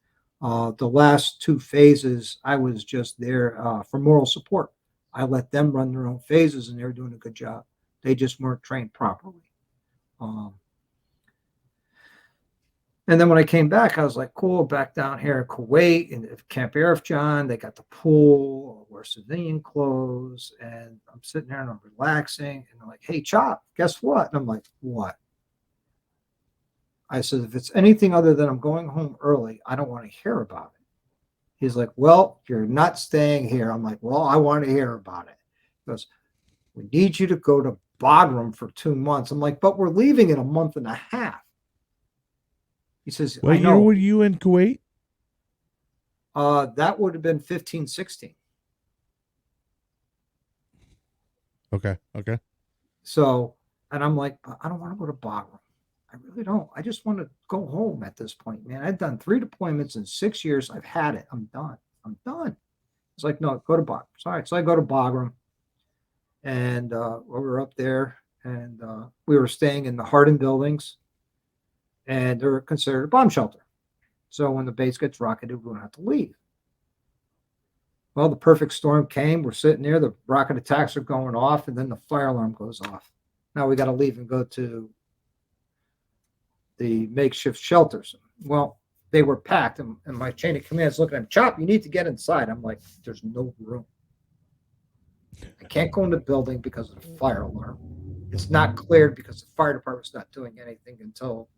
Speaker 2: the last two phases, I was just there for moral support. I let them run their own phases and they were doing a good job. They just weren't trained properly. Um, And then when I came back, I was like, cool, back down here in Kuwait and Camp Arif John, they got the pool, wear civilian clothes, and I'm sitting there and I'm relaxing. And they're like, hey, Chop, guess what? And I'm like, what? I said, if it's anything other than I'm going home early, I don't want to hear about it. He's like, well, you're not staying here. I'm like, well, I want to hear about it. He goes, we need you to go to Bagram for 2 months. I'm like, but we're leaving in a month and a half. He says,
Speaker 1: What
Speaker 2: I
Speaker 1: year
Speaker 2: know.
Speaker 1: were you in Kuwait?
Speaker 2: That would have been 15, 16.
Speaker 1: Okay. Okay.
Speaker 2: So, and I'm like, I don't want to go to Bagram. I really don't. I just want to go home at this point, man. I've done 3 deployments in 6 years. I've had it. I'm done. I'm done. It's like, no, go to Bagram. Sorry. So I go to Bagram and we were up there and we were staying in the Hardin buildings and they're considered a bomb shelter. So when the base gets rocketed, we don't have to leave. Well, the perfect storm came. We're sitting there. The rocket attacks are going off, and then the fire alarm goes off. Now we got to leave and go to the makeshift shelters. Well, they were packed, and my chain of command is looking at him. Chop, you need to get inside. I'm like, there's no room. I can't go in the building because of the fire alarm. It's not cleared because the fire department's not doing anything until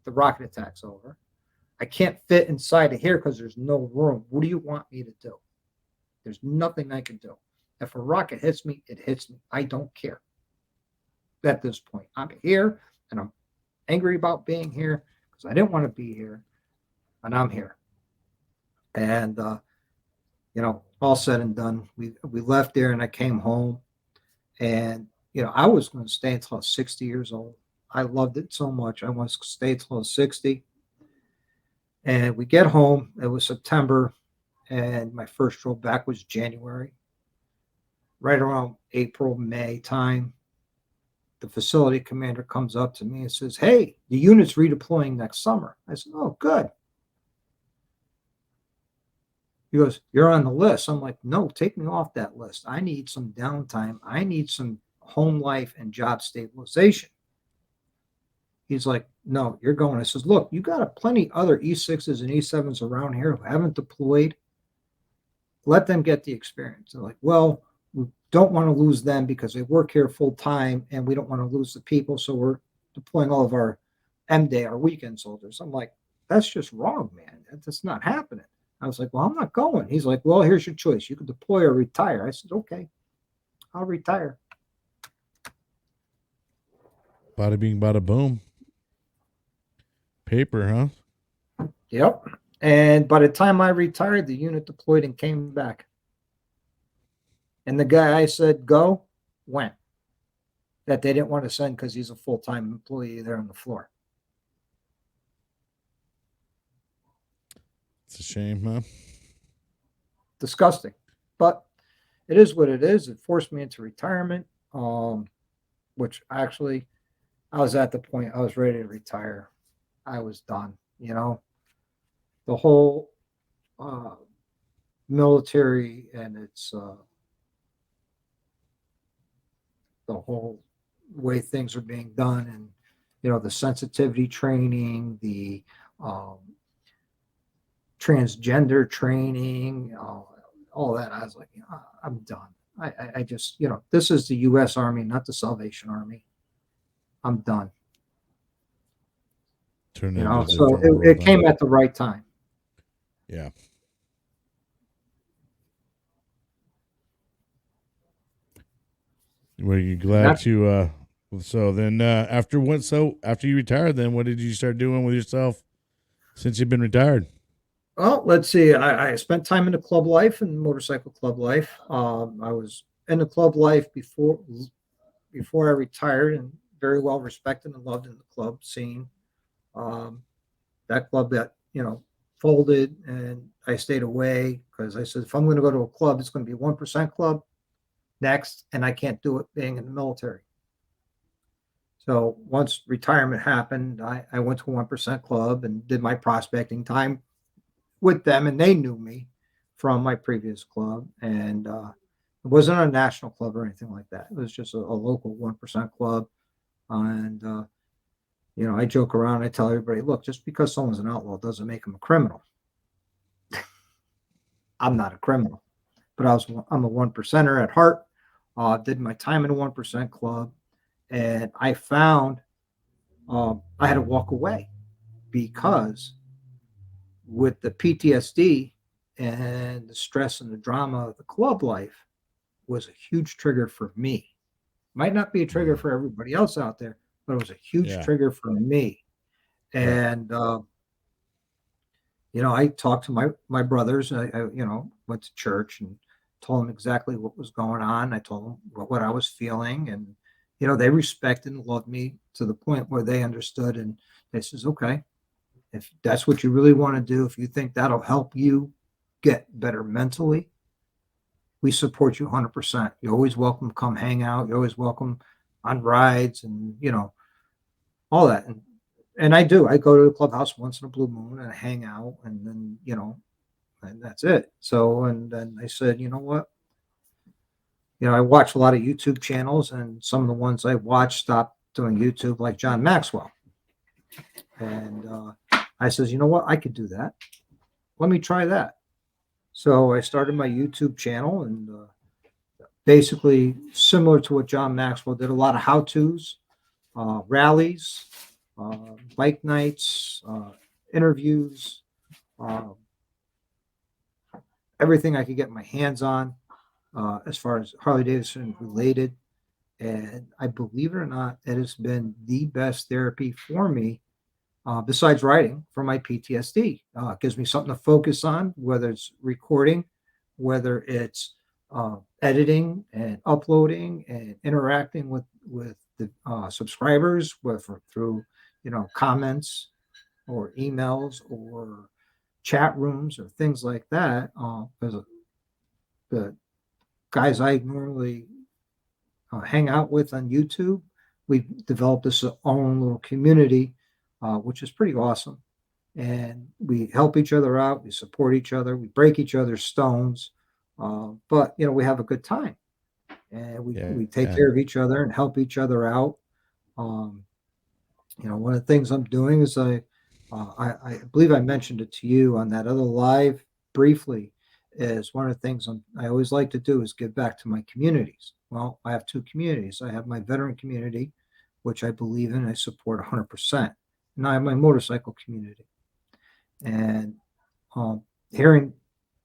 Speaker 2: the rocket attack's over. I can't fit inside of here because there's no room. What do you want me to do? There's nothing I can do. If a rocket hits me, it hits me. I don't care. At this point, I'm here and I'm angry about being here because I didn't want to be here, and I'm here. And all said and done, we left there, and I came home, and I was going to stay until I was 60 years old. I loved it so much. I wanted to stay until I was 60. And we get home. It was September, and my first roll back was January. Right around April, May time, the facility commander comes up to me and says, hey, the unit's redeploying next summer. I said, oh, good. He goes, you're on the list. I'm like, no, take me off that list. I need some downtime. I need some home life and job stabilization. He's like, no, you're going. I says, look, you got plenty other E6s and E7s around here who haven't deployed. Let them get the experience. They're like, well, we don't want to lose them because they work here full time and we don't want to lose the people. So we're deploying all of our M-Day, our weekend soldiers. I'm like, that's just wrong, man. That's not happening. I was like, well, I'm not going. He's like, well, here's your choice. You can deploy or retire. I said, okay, I'll retire.
Speaker 1: Bada bing, bada boom. Paper, huh?
Speaker 2: Yep. And by the time I retired, the unit deployed and came back. And the guy I said go went. That they didn't want to send because he's a full-time employee there on the floor.
Speaker 1: It's a shame, huh?
Speaker 2: Disgusting. But it is what it is. It forced me into retirement, which actually I was at the point I was ready to retire. I was done. The whole military and its the whole way things are being done, and the sensitivity training, the transgender training, all that. I was like, I'm done. I just, this is the U.S. Army, not the Salvation Army. I'm done. So it came at the right time.
Speaker 1: Yeah. Were you glad to? So then, after you retired, then what did you start doing with yourself since you've been retired?
Speaker 2: Well, let's see. I spent time in the club life and motorcycle club life. I was in the club life before I retired, and very well respected and loved in the club scene. That club that folded and I stayed away because I said, if I'm going to go to a club, it's going to be 1% club next, and I can't do it being in the military. So once retirement happened, I went to 1% club and did my prospecting time with them, and they knew me from my previous club. And it wasn't a national club or anything like that. It was just a local 1% club. And, I joke around. I tell everybody, look, just because someone's an outlaw doesn't make them a criminal. I'm not a criminal, but I'm a 1%er at heart. Did my time in a 1% club, and I found I had to walk away because with the PTSD and the stress and the drama of the club life was a huge trigger for me. Might not be a trigger for everybody else out there, but it was a huge trigger for me. And I talked to my brothers. I went to church and told them exactly what was going on. I told them what I was feeling, and they respected and loved me to the point where they understood, and they says, okay, if that's what you really want to do, if you think that'll help you get better mentally, we support you 100%. You're always welcome to come hang out. You're always welcome on rides and all that. And I do. I go to the clubhouse once in a blue moon and I hang out, and then and that's it. So, and then I said, you know what? I watch a lot of YouTube channels, and some of the ones I watch stopped doing YouTube, like John Maxwell. And I says, you know what? I could do that. Let me try that. So I started my YouTube channel, and basically similar to what John Maxwell did, a lot of how-tos, rallies, bike nights, interviews, everything I could get my hands on as far as Harley Davidson related. And I believe it or not, it has been the best therapy for me, besides writing, for my PTSD. It gives me something to focus on, whether it's recording, whether it's editing and uploading and interacting with the subscribers, whether through comments or emails or chat rooms or things like that. Because the guys I normally hang out with on YouTube, we've developed this own little community, which is pretty awesome. And we help each other out. We support each other. We break each other's stones. But we have a good time, and we take care of each other and help each other out. One of the things I'm doing is I believe I mentioned it to you on that other live briefly, is one of the things I always like to do is give back to my communities. Well, I have two communities. I have my veteran community, which I believe in, I support 100%. And I have my motorcycle community. And here in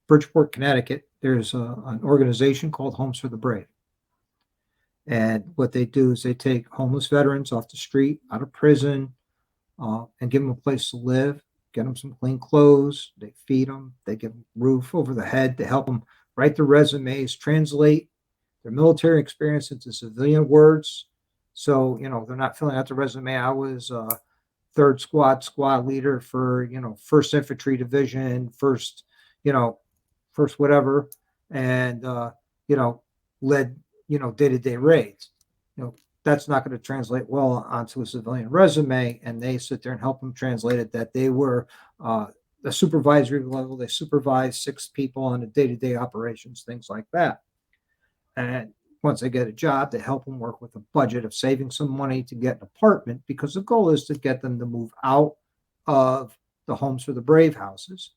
Speaker 2: Bridgeport, Connecticut, there's an organization called Homes for the Brave. And what they do is they take homeless veterans off the street, out of prison, and give them a place to live, get them some clean clothes. They feed them. They give them a roof over the head to help them write their resumes, translate their military experience into civilian words. So, they're not filling out the resume. I was third squad leader for, 1st Infantry Division, first whatever, and, led, day-to-day raids. That's not going to translate well onto a civilian resume. And they sit there and help them translate it that they were the supervisory level. They supervised 6 people on the day-to-day operations, things like that. And once they get a job, they help them work with a budget of saving some money to get an apartment, because the goal is to get them to move out of the Homes for the Brave houses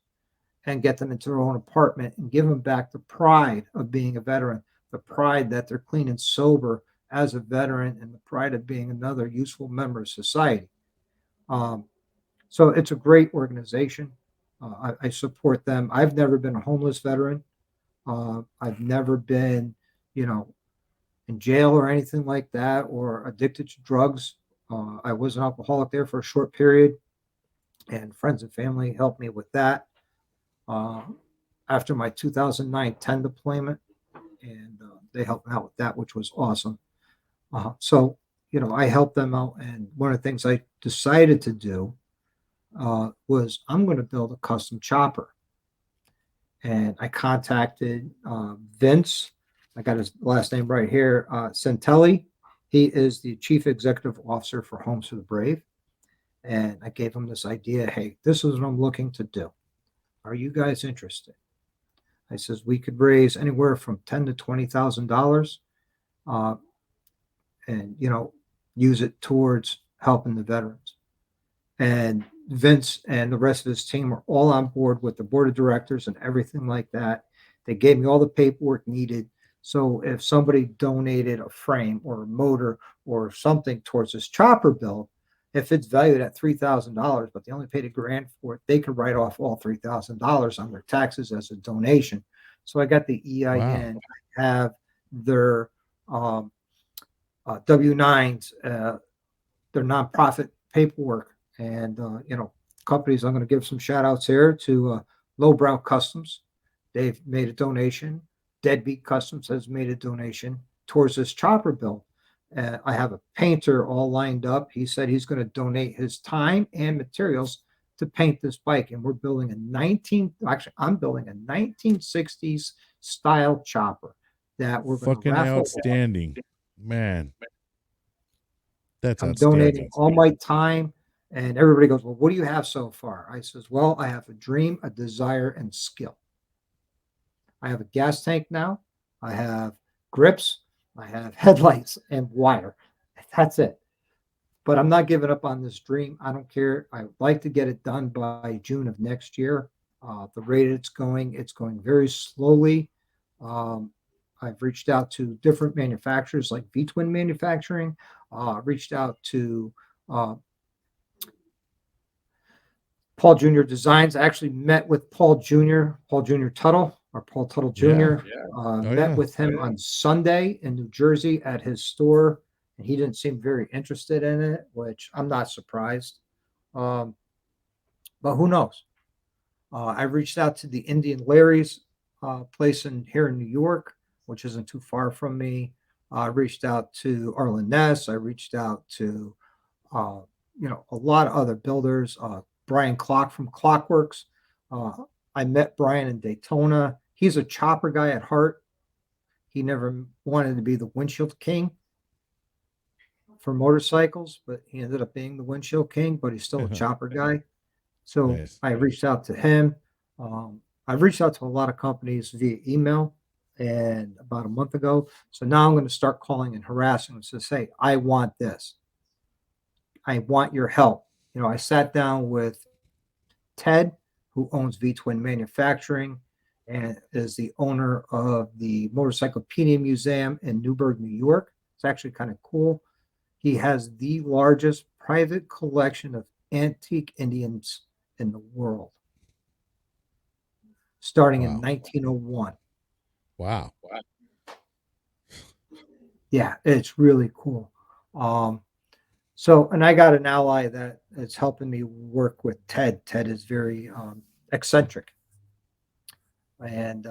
Speaker 2: and get them into their own apartment and give them back the pride of being a veteran, the pride that they're clean and sober as a veteran, and the pride of being another useful member of society. So it's a great organization. I support them. I've never been a homeless veteran. I've never been, in jail or anything like that, or addicted to drugs. I was an alcoholic there for a short period, and friends and family helped me with that after my 2009-10 deployment, and they helped me out with that, which was awesome. So I helped them out, and one of the things I decided to do was I'm going to build a custom chopper. And I contacted Vince. I got his last name right here, Centelli. He is the chief executive officer for Homes for the Brave. And I gave him this idea. Hey, this is what I'm looking to do. Are you guys interested? I says we could raise anywhere from $10,000 to $20,000, uh, and use it towards helping the veterans. And Vince and the rest of his team are all on board with the board of directors and everything like that. They gave me all the paperwork needed. So if somebody donated a frame or a motor or something towards this chopper build, if it's valued at $3,000, but they only paid $1,000 for it, they could write off all $3,000 on their taxes as a donation. So I got the EIN. Wow. I have their W-9s, their nonprofit paperwork. And, companies, I'm going to give some shout outs here to Lowbrow Customs. They've made a donation. Deadbeat Customs has made a donation towards this chopper build. I have a painter all lined up. He said he's going to donate his time and materials to paint this bike. And we're building I'm building a 1960s style chopper that we're going to raffle.
Speaker 1: Outstanding, man. That's
Speaker 2: I'm donating all my time. And everybody goes, well, what do you have so far? I says, well, I have a dream, a desire, and skill. I have a gas tank now. I have grips. I have headlights and wire. That's it. But I'm not giving up on this dream. I don't care. I would like to get it done by June of next year. The rate it's going very slowly. I've reached out to different manufacturers like V-Twin Manufacturing. Reached out to Paul Jr. Designs. I actually met with Paul Jr. Tuttle, or Paul Tuttle Jr. Met with him on Sunday in New Jersey at his store, and he didn't seem very interested in it, which I'm not surprised. But who knows? I reached out to the Indian Larry's place here in New York, which isn't too far from me. I reached out to Arlen Ness. I reached out to a lot of other builders. Brian Clock from Clockworks. I met Brian in Daytona. He's a chopper guy at heart. He never wanted to be the windshield king for motorcycles, but he ended up being the windshield king, but he's still a chopper guy. So nice. I reached out to him. I've reached out to a lot of companies via email and about a month ago. So now I'm going to start calling and harassing them to say, I want this. I want your help. I sat down with Ted, who owns V-Twin Manufacturing and is the owner of the Motorcyclopedia Museum in Newburgh, New York. It's actually kind of cool. He has the largest private collection of antique Indians in the world, starting in 1901.
Speaker 1: Wow.
Speaker 2: Yeah, it's really cool. So, and I got an ally that is helping me work with Ted. Ted is very eccentric. And,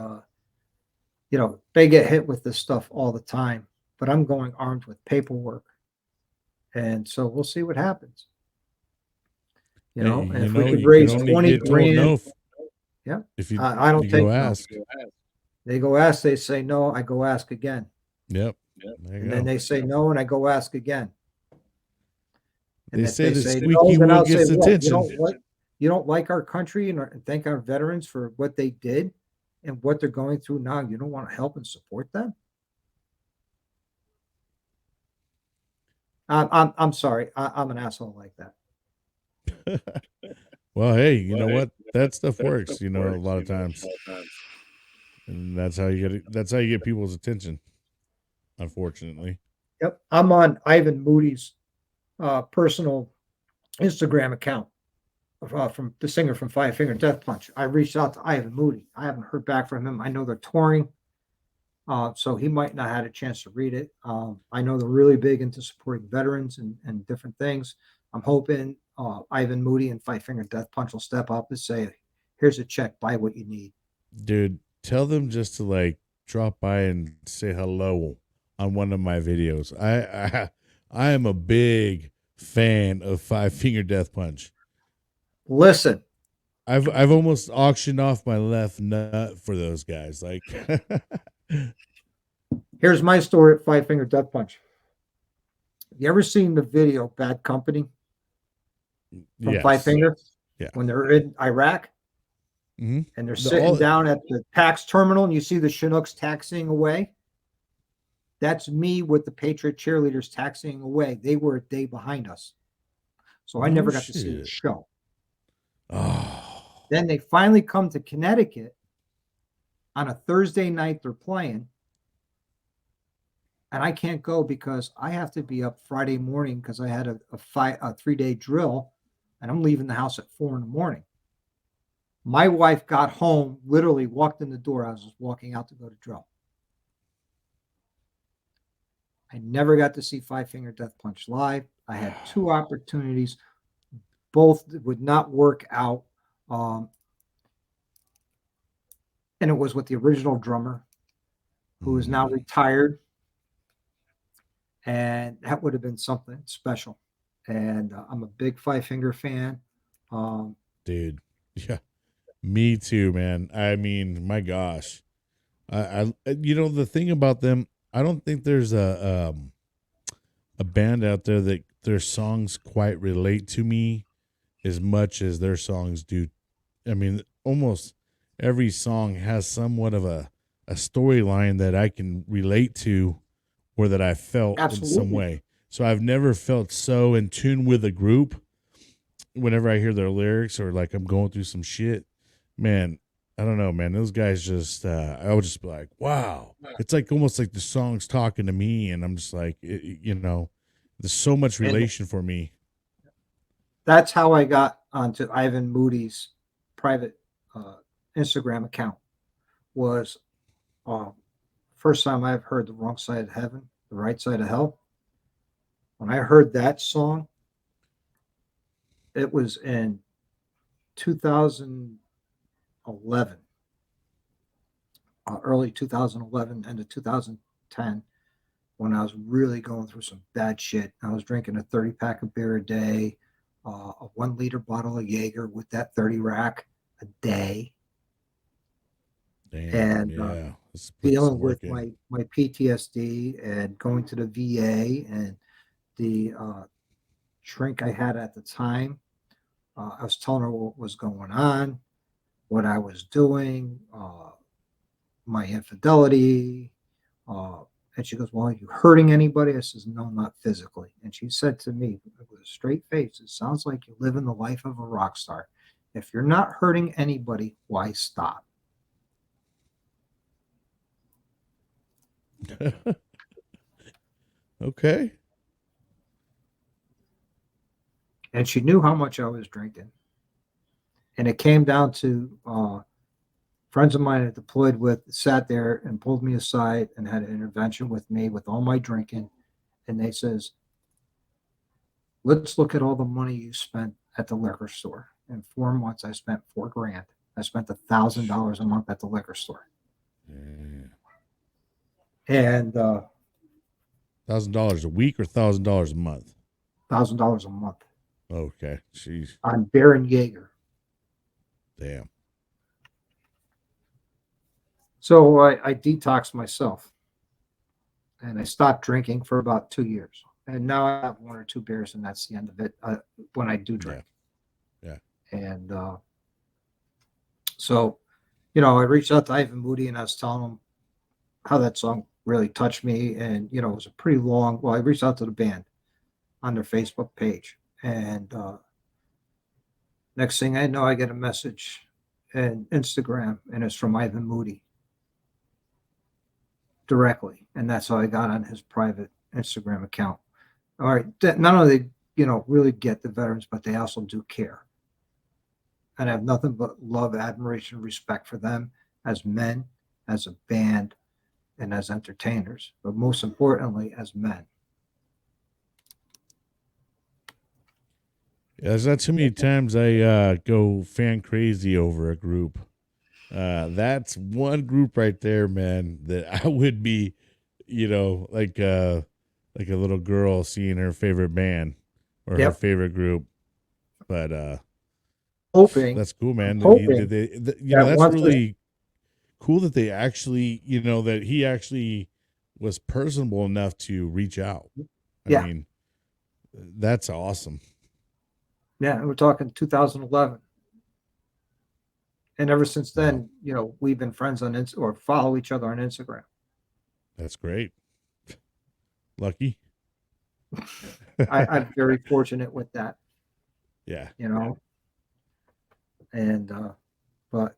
Speaker 2: they get hit with this stuff all the time, but I'm going armed with paperwork. And so we'll see what happens. If we could raise 20 grand. No. Yeah.
Speaker 1: If you,
Speaker 2: I don't think
Speaker 1: go ask.
Speaker 2: They go ask, they say no, I go ask again.
Speaker 1: Yep.
Speaker 2: And then they say no, and I go ask again. And
Speaker 1: they say the squeaky wheel gets attention.
Speaker 2: You don't like our country and thank our veterans for what they did and what they're going through now. You don't want to help and support them. I'm sorry. I'm an asshole like that.
Speaker 1: Well, hey, you know what? That stuff works. A lot of times, and that's how you get. That's how you get people's attention. Unfortunately.
Speaker 2: Yep, I'm on Ivan Moody's personal Instagram account from the singer from Five Finger Death Punch. I reached out to Ivan Moody. I haven't heard back from him. I know they're touring, so he might not have had a chance to read it. I know they're really big into supporting veterans and different things. I'm hoping Ivan Moody and Five Finger Death Punch will step up and say, here's a check, buy what you need.
Speaker 1: Dude, tell them just to drop by and say hello on one of my videos. I am a big fan of Five Finger Death Punch.
Speaker 2: Listen,
Speaker 1: I've almost auctioned off my left nut for those guys. Like,
Speaker 2: here's my story at Five Finger Death Punch. You ever seen the video Bad Company from Five
Speaker 1: yes,
Speaker 2: Finger
Speaker 1: yeah.
Speaker 2: when they're in Iraq
Speaker 1: Mm-hmm.
Speaker 2: and they're
Speaker 1: The
Speaker 2: sitting
Speaker 1: all
Speaker 2: down at the tax terminal and you see the Chinooks taxiing away? That's me with the Patriot cheerleaders taxiing away. They were a day behind us. So I
Speaker 1: no
Speaker 2: never got to see the
Speaker 1: shit.
Speaker 2: show.
Speaker 1: Oh,
Speaker 2: Then they finally come to Connecticut on a Thursday night. They're playing, and I can't go because I have to be up Friday morning because I had a 3-day drill, and I'm leaving the house at 4 in the morning. My wife got home, literally walked in the door. I was just walking out to go to drill. I never got to see Five Finger Death Punch live. I had 2 opportunities, both would not work out. Um, and it was with the original drummer, who is now retired, and that would have been something special. And I'm a big Five Finger fan. Um,
Speaker 1: dude. Yeah, me too, man. I mean, my gosh. The thing about them, I don't think there's a band out there that their songs quite relate to me as much as their songs do. I mean, almost every song has somewhat of a storyline that I can relate to or that I felt in some
Speaker 2: Absolutely.
Speaker 1: way. So I've never felt so in tune with a group whenever I hear their lyrics or like I'm going through some shit. Man, I don't know, man. Those guys just, I would just be like, wow. It's like almost like the song's talking to me, and I'm just like, there's so much
Speaker 2: And
Speaker 1: relation for me.
Speaker 2: that's how I got onto Ivan Moody's private uh, Instagram account. Was uh, first time I've heard the wrong side of heaven, the right side of hell. When I heard that song, it was in 2011, early 2011 into 2010, when I was really going through some bad shit. I was drinking a 30 pack of beer a day, a 1 liter bottle of Jaeger with that 30 rack a day,
Speaker 1: Damn,
Speaker 2: and
Speaker 1: yeah. Let's put some
Speaker 2: dealing with
Speaker 1: work in.
Speaker 2: my PTSD and going to the VA and the shrink I had at the time. I was telling her what was going on, what I was doing, my infidelity. Uh, and she goes, "Well, are you hurting anybody?" I says, "No, not physically." And she said to me with a straight face, "It sounds like you live in the life of a rock star. If you're not hurting anybody, why stop?"
Speaker 1: Okay.
Speaker 2: And she knew how much I was drinking. And it came down to friends of mine I deployed with sat there and pulled me aside and had an intervention with me with all my drinking. And they says, "Let's look at all the money you spent at the liquor store. In 4 months, I spent 4 grand. I spent $1,000 a month at the liquor store."
Speaker 1: Yeah.
Speaker 2: And
Speaker 1: $1,000 a week or $1,000 a month?
Speaker 2: $1,000 a month
Speaker 1: Okay. Jeez.
Speaker 2: on beer and Jaeger.
Speaker 1: Damn.
Speaker 2: So I detoxed myself and I stopped drinking for about 2 years. And now I have 1 or 2 beers, and that's the end of it when I do
Speaker 1: Yeah.
Speaker 2: drink.
Speaker 1: Yeah.
Speaker 2: And so, I reached out to Ivan Moody and I was telling him how that song really touched me. And, it was a pretty long, well, I reached out to the band on their Facebook page. And next thing I know, I get a message and Instagram, and it's from Ivan Moody directly. And that's how I got on his private Instagram account. All right. Not only, really get the veterans, but they also do care. And I have nothing but love, admiration, respect for them as men, as a band, and as entertainers, but most importantly, as men.
Speaker 1: Yeah, there's not too many times I go fan crazy over a group. That's one group right there, man, that I would be, like a little girl seeing her favorite band or her
Speaker 2: Yep.
Speaker 1: favorite group. But
Speaker 2: hoping,
Speaker 1: That's cool,
Speaker 2: I'm
Speaker 1: man.
Speaker 2: hoping that
Speaker 1: That's
Speaker 2: once this,
Speaker 1: really cool that they actually, that he actually was personable enough to reach out. I
Speaker 2: yeah,
Speaker 1: mean, that's awesome.
Speaker 2: yeah, and we're talking 2011. And ever since
Speaker 1: Wow.
Speaker 2: then, we've been friends on or follow each other on Instagram.
Speaker 1: That's great. Lucky.
Speaker 2: I'm very fortunate with that,
Speaker 1: Yeah.
Speaker 2: you know, and, but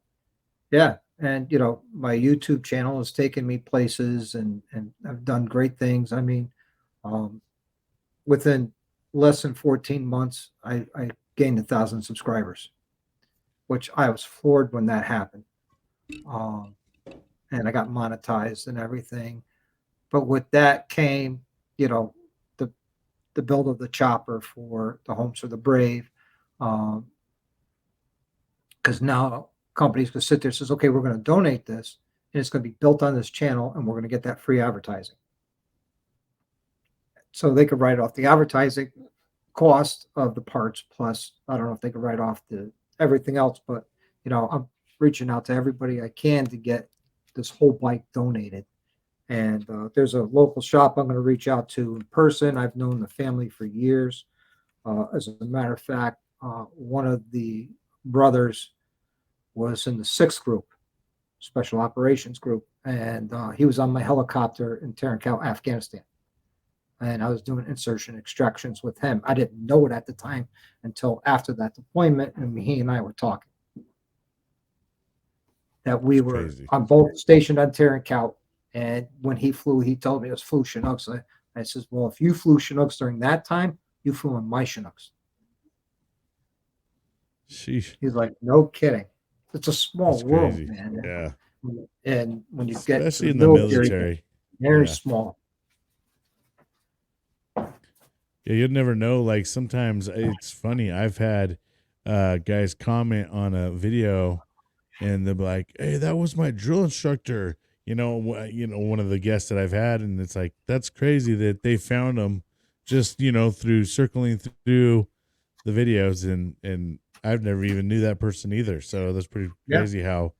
Speaker 2: yeah. And, my YouTube channel has taken me places and I've done great things. I mean, um, within less than 14 months, I gained 1,000 subscribers, which I was floored when that happened. Um, and I got monetized and everything. But with that came, you know, the the build of the chopper for the Homes for the Brave, because now companies can sit there and says, okay, we're going to donate this, and it's going to be built on this channel, and we're going to get that free advertising. So they could write off the advertising cost of the parts, plus I don't know if they could write off the everything else, but I'm reaching out to everybody I can to get this whole bike donated. And there's a local shop I'm going to reach out to in person. I've known the family for years. As a matter of fact, one of the brothers was in the sixth group, special operations group, and he was on my helicopter in Tarankel, Afghanistan. And I was doing insertion extractions with him. I didn't know it at the time until after that deployment, and he and I were talking that we
Speaker 1: It's
Speaker 2: were
Speaker 1: crazy.
Speaker 2: on both stationed on Tarankel. And when he flew, he told me it was flew Chinooks. I says, well, if you flew Chinooks during that time, you flew in my Chinooks.
Speaker 1: Sheesh.
Speaker 2: He's like, no kidding. It's a small
Speaker 1: That's
Speaker 2: world,
Speaker 1: crazy.
Speaker 2: man.
Speaker 1: Yeah.
Speaker 2: And when you get to
Speaker 1: Especially
Speaker 2: the
Speaker 1: in the
Speaker 2: military,
Speaker 1: military.
Speaker 2: very
Speaker 1: Yeah.
Speaker 2: small.
Speaker 1: Yeah, you'd never know. Like sometimes it's funny. I've had guys comment on a video and they'll be like, "Hey, that was my drill instructor." One of the guests that I've had, and it's like that's crazy that they found him just through circling through the videos, and I've never even knew that person either. So that's pretty
Speaker 2: Yeah.
Speaker 1: crazy how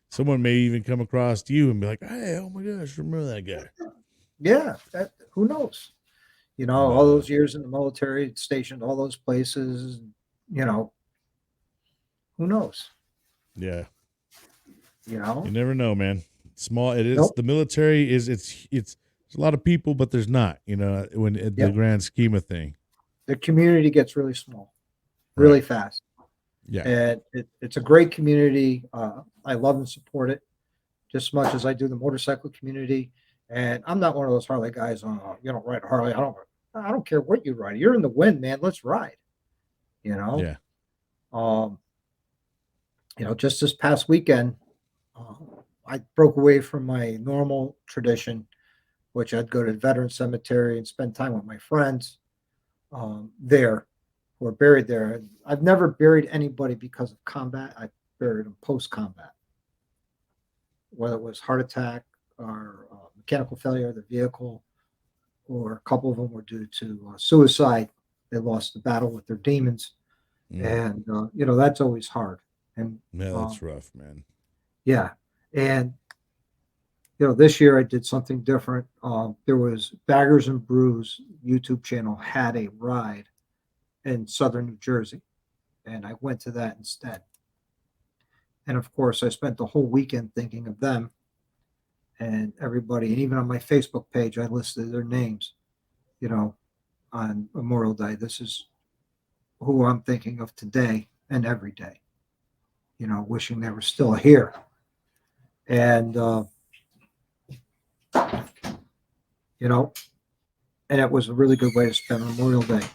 Speaker 1: someone may even come across you and be like, "Hey, oh my gosh, remember that guy?"
Speaker 2: Yeah. Who knows? All
Speaker 1: But
Speaker 2: those years in the military, stationed all those places, you know, who knows?
Speaker 1: yeah,
Speaker 2: You
Speaker 1: you
Speaker 2: know?
Speaker 1: never know, man. Small. It is
Speaker 2: Nope.
Speaker 1: the military is it's a lot of people, but there's not. When the
Speaker 2: Yep.
Speaker 1: grand scheme of thing.
Speaker 2: The community gets really small, really
Speaker 1: Right.
Speaker 2: fast.
Speaker 1: Yeah.
Speaker 2: And it's a great community. I love and support it just as much as I do the motorcycle community. And I'm not one of those Harley guys. You don't ride a Harley. I don't care what you ride. You're in the wind, man. Let's ride. You know.
Speaker 1: Yeah.
Speaker 2: Um. Just this past weekend, uh, I broke away from my normal tradition, which I'd go to the veteran cemetery and spend time with my friends there who are buried there. I've never buried anybody because of combat. I buried them post combat, whether it was heart attack or mechanical failure of the vehicle, or a couple of them were due to suicide. They lost the battle with their demons,
Speaker 1: Mm.
Speaker 2: and that's always hard. And
Speaker 1: Yeah, that's rough, man.
Speaker 2: yeah, and this year I did something different. There was Baggers and Brews YouTube channel had a ride in southern New Jersey, and I went to that instead. And of course, I spent the whole weekend thinking of them and everybody, and even on my Facebook page, I listed their names. On Memorial Day, this is who I'm thinking of today and every day. Wishing they were still here. And and it was a really good way to spend Memorial Day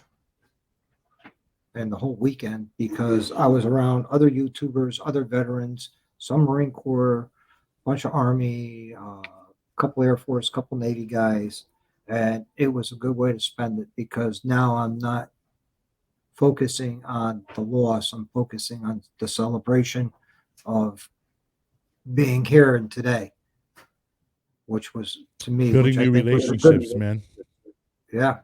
Speaker 2: and the whole weekend because I was around other YouTubers, other veterans, some Marine Corps, bunch of Army, a couple Air Force, couple Navy guys, and it was a good way to spend it because now I'm not focusing on the loss. I'm focusing on the celebration of being here and today, which was to me,
Speaker 1: Building
Speaker 2: which I
Speaker 1: new
Speaker 2: think was a good,
Speaker 1: relationships, man.
Speaker 2: yeah,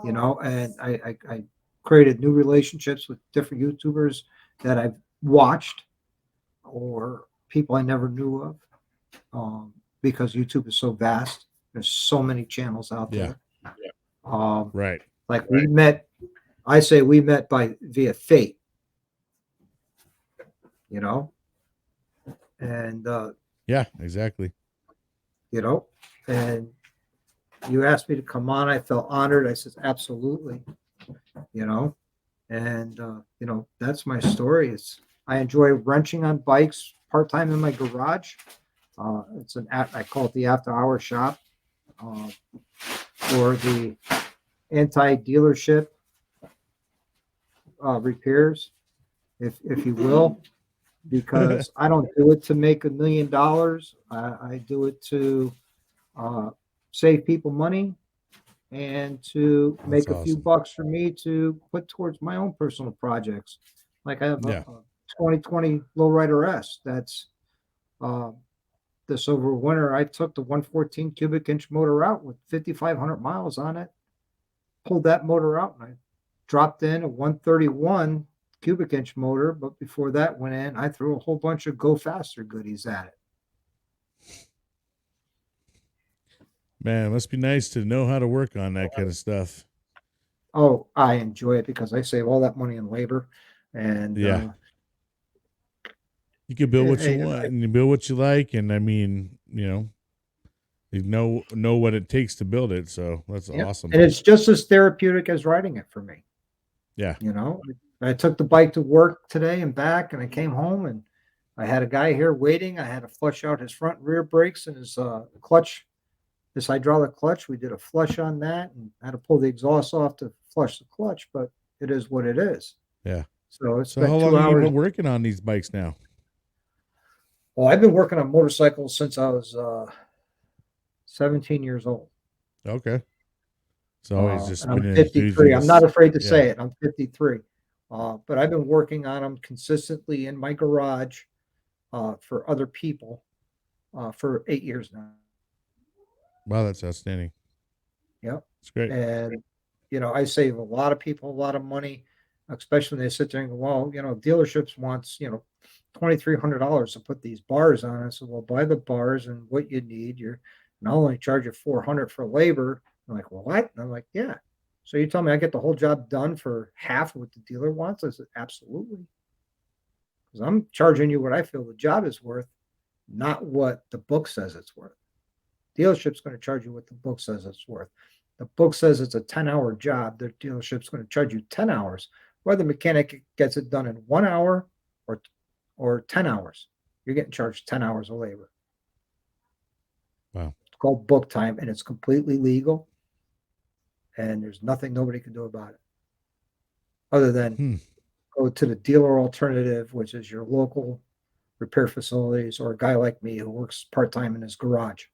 Speaker 2: and I created new relationships with different YouTubers, that I've watched or people I never knew of, because YouTube is so vast. There's so many channels out
Speaker 1: Yeah.
Speaker 2: there. Um,
Speaker 1: Right.
Speaker 2: like we met, I say we met by via fate, you know, and
Speaker 1: Yeah, exactly.
Speaker 2: you know, and you asked me to come on. I felt honored. I said absolutely, you know, and you know that's my story. It's I enjoy wrenching on bikes part time in my garage. It's I call it the after hour shop, uh, or the anti dealership repairs, if you will, because I don't do it to make $1 million. I do it to uh, save people money and to
Speaker 1: That's
Speaker 2: make a few
Speaker 1: awesome.
Speaker 2: bucks for me to put towards my own personal projects. Like I have
Speaker 1: Yeah.
Speaker 2: a 2020 Lowrider S. That's uh, this over winter. I took the 114 cubic inch motor out with 5,500 miles on it. Pulled that motor out and I dropped in a 131 cubic inch motor. But before that went in, I threw a whole bunch of go faster goodies at it.
Speaker 1: Man, it must be nice to know how to work on that kind of stuff.
Speaker 2: Oh, I enjoy it because I save all that money in labor, and
Speaker 1: Yeah. You can build what you
Speaker 2: hey,
Speaker 1: want and you build what you like. And I mean, you know what it takes to build it. So that's
Speaker 2: yeah,
Speaker 1: awesome.
Speaker 2: and it's just as therapeutic as riding it for me.
Speaker 1: Yeah.
Speaker 2: You know, I took the bike to work today and back, and I came home and I had a guy here waiting. I had to flush out his front and rear brakes and his clutch, this hydraulic clutch. We did a flush on that and had to pull the exhaust off to flush the clutch, but it is what it is.
Speaker 1: Yeah.
Speaker 2: So it
Speaker 1: So how
Speaker 2: spent
Speaker 1: long
Speaker 2: 2
Speaker 1: have you
Speaker 2: hours.
Speaker 1: been working on these bikes now?
Speaker 2: Well, I've been working on motorcycles since I was 17 years old.
Speaker 1: Okay. So he's just
Speaker 2: And I'm
Speaker 1: been an
Speaker 2: 53. I'm not
Speaker 1: enthusiast.
Speaker 2: afraid to
Speaker 1: Yeah.
Speaker 2: say it. I'm 53. But I've been working on them consistently in my garage for other people for 8 years now.
Speaker 1: Wow, that's outstanding.
Speaker 2: Yep.
Speaker 1: It's great.
Speaker 2: And, you know, I save a lot of people a lot of money, especially when they sit there and go, well, you know, dealerships wants, you know, $2,300 to put these bars on. I said, well, buy the bars and what you need. And I'll only charge you 400 for labor. I'm like, well, what? And I'm like, yeah. So you tell me I get the whole job done for half of what the dealer wants? I said, absolutely. Because I'm charging you what I feel the job is worth, not what the book says it's worth. Dealership's going to charge you what the book says it's worth. The book says it's a 10-hour job. The dealership's going to charge you 10 hours. Whether the mechanic gets it done in 1 hour or 10 hours, you're getting charged 10 hours of labor.
Speaker 1: Wow.
Speaker 2: It's called book time and it's completely legal. And there's nothing nobody can do about it other than go to the dealer alternative, which is your local repair facilities or a guy like me who works part-time in his garage.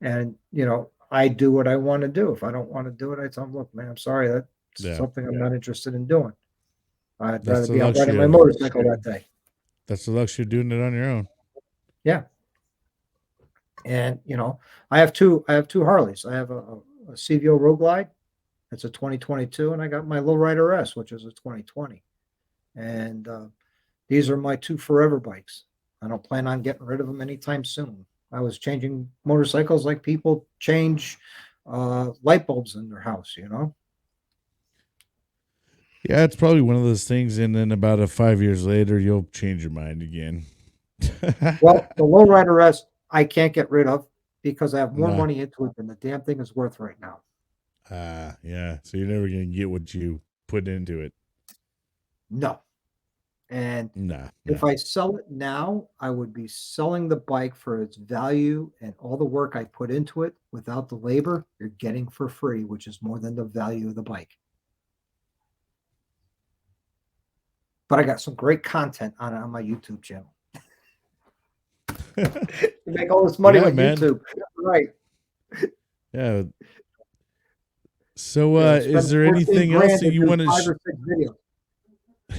Speaker 2: And, you know, I do what I want to do. If I don't want to do it, I tell them, look, man, I'm sorry. That's
Speaker 1: Yeah.
Speaker 2: something I'm not interested in doing. I'd
Speaker 1: That's
Speaker 2: rather
Speaker 1: the
Speaker 2: be out riding
Speaker 1: luxury
Speaker 2: my
Speaker 1: of it.
Speaker 2: motorcycle that day.
Speaker 1: That's the luxury of doing it on your own.
Speaker 2: Yeah. And, you know, I have two Harleys. I have a CVO Road Glide. It's a 2022. And I got my Lowrider S, which is a 2020. And these are my two forever bikes. I don't plan on getting rid of them anytime soon. I was changing motorcycles like people change light bulbs in their house, you know?
Speaker 1: Yeah, it's probably one of those things, and then about 5 years later, you'll change your mind again.
Speaker 2: Well, the Lowrider S, I can't get rid of because I have more
Speaker 1: No.
Speaker 2: money into it than the damn thing is worth right now.
Speaker 1: Yeah. So you're never gonna get what you put into it.
Speaker 2: No. And
Speaker 1: Nah.
Speaker 2: if I sell it now, I would be selling the bike for its value and all the work I put into it without the labor you're getting for free, which is more than the value of the bike. But I got some great content on it on my YouTube channel. You make all this money
Speaker 1: Yeah,
Speaker 2: with
Speaker 1: man.
Speaker 2: YouTube. Right.
Speaker 1: Yeah. So is
Speaker 2: Spend
Speaker 1: there
Speaker 2: 14
Speaker 1: anything else
Speaker 2: grand
Speaker 1: that
Speaker 2: to
Speaker 1: you
Speaker 2: do
Speaker 1: want to
Speaker 2: 5 or 6 videos.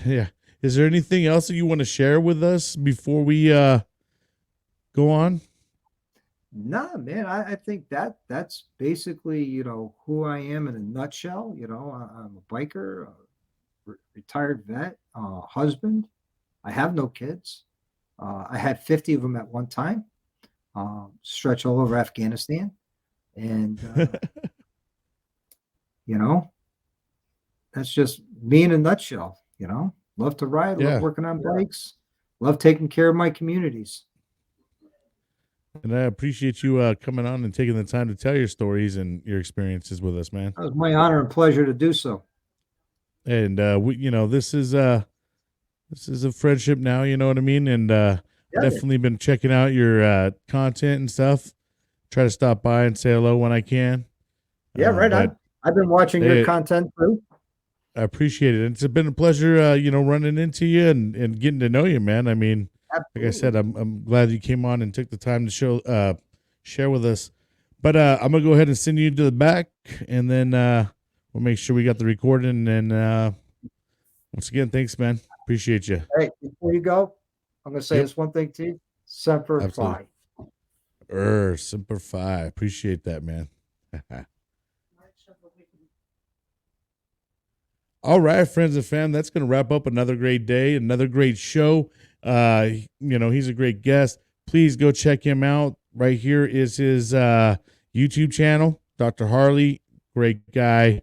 Speaker 1: yeah. Is there anything else that you want to share with us before we go on?
Speaker 2: Nah, man, I think that's basically, you know, who I am in a nutshell. You know, I'm a biker, a retired vet. husband. I have no kids. I had 50 of them at one time, stretch all over Afghanistan. And, you know, that's just me in a nutshell. Love to ride, love
Speaker 1: Yeah.
Speaker 2: working on bikes, love taking care of my communities.
Speaker 1: And I appreciate you coming on and taking the time to tell your stories and your experiences with us, man.
Speaker 2: It was my honor and pleasure to do so.
Speaker 1: And this is a friendship now, you know what I mean? And definitely been checking out your content and stuff. Try to stop by and say hello when I can.
Speaker 2: Yeah, right on. I've been watching your content too.
Speaker 1: I appreciate it. It's been a pleasure, running into you and getting to know you, man. I mean, absolutely. Like I said, I'm glad you came on and took the time to share with us. But I'm gonna go ahead and send you to the back, and then we'll make sure we got the recording. And once again, thanks, man. Appreciate you.
Speaker 2: Hey, before you go, I'm gonna say this one thing to you: Semper Fi.
Speaker 1: Semper Fi. Appreciate that, man. All right, friends and fam, that's going to wrap up another great day, another great show. He's a great guest. Please go check him out. Right here is his YouTube channel, Dr. Harley. Great guy.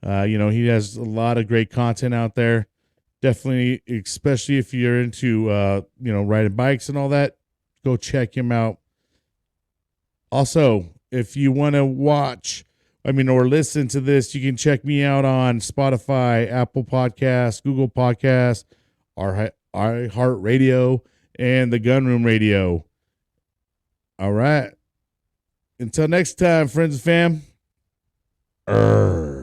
Speaker 1: He has a lot of great content out there. Definitely, especially if you're into, riding bikes and all that, go check him out. Also, if you want to watch or listen to this, you can check me out on Spotify, Apple Podcasts, Google Podcasts, iHeartRadio, and the Gunroom Radio. All right. Until next time, friends and fam.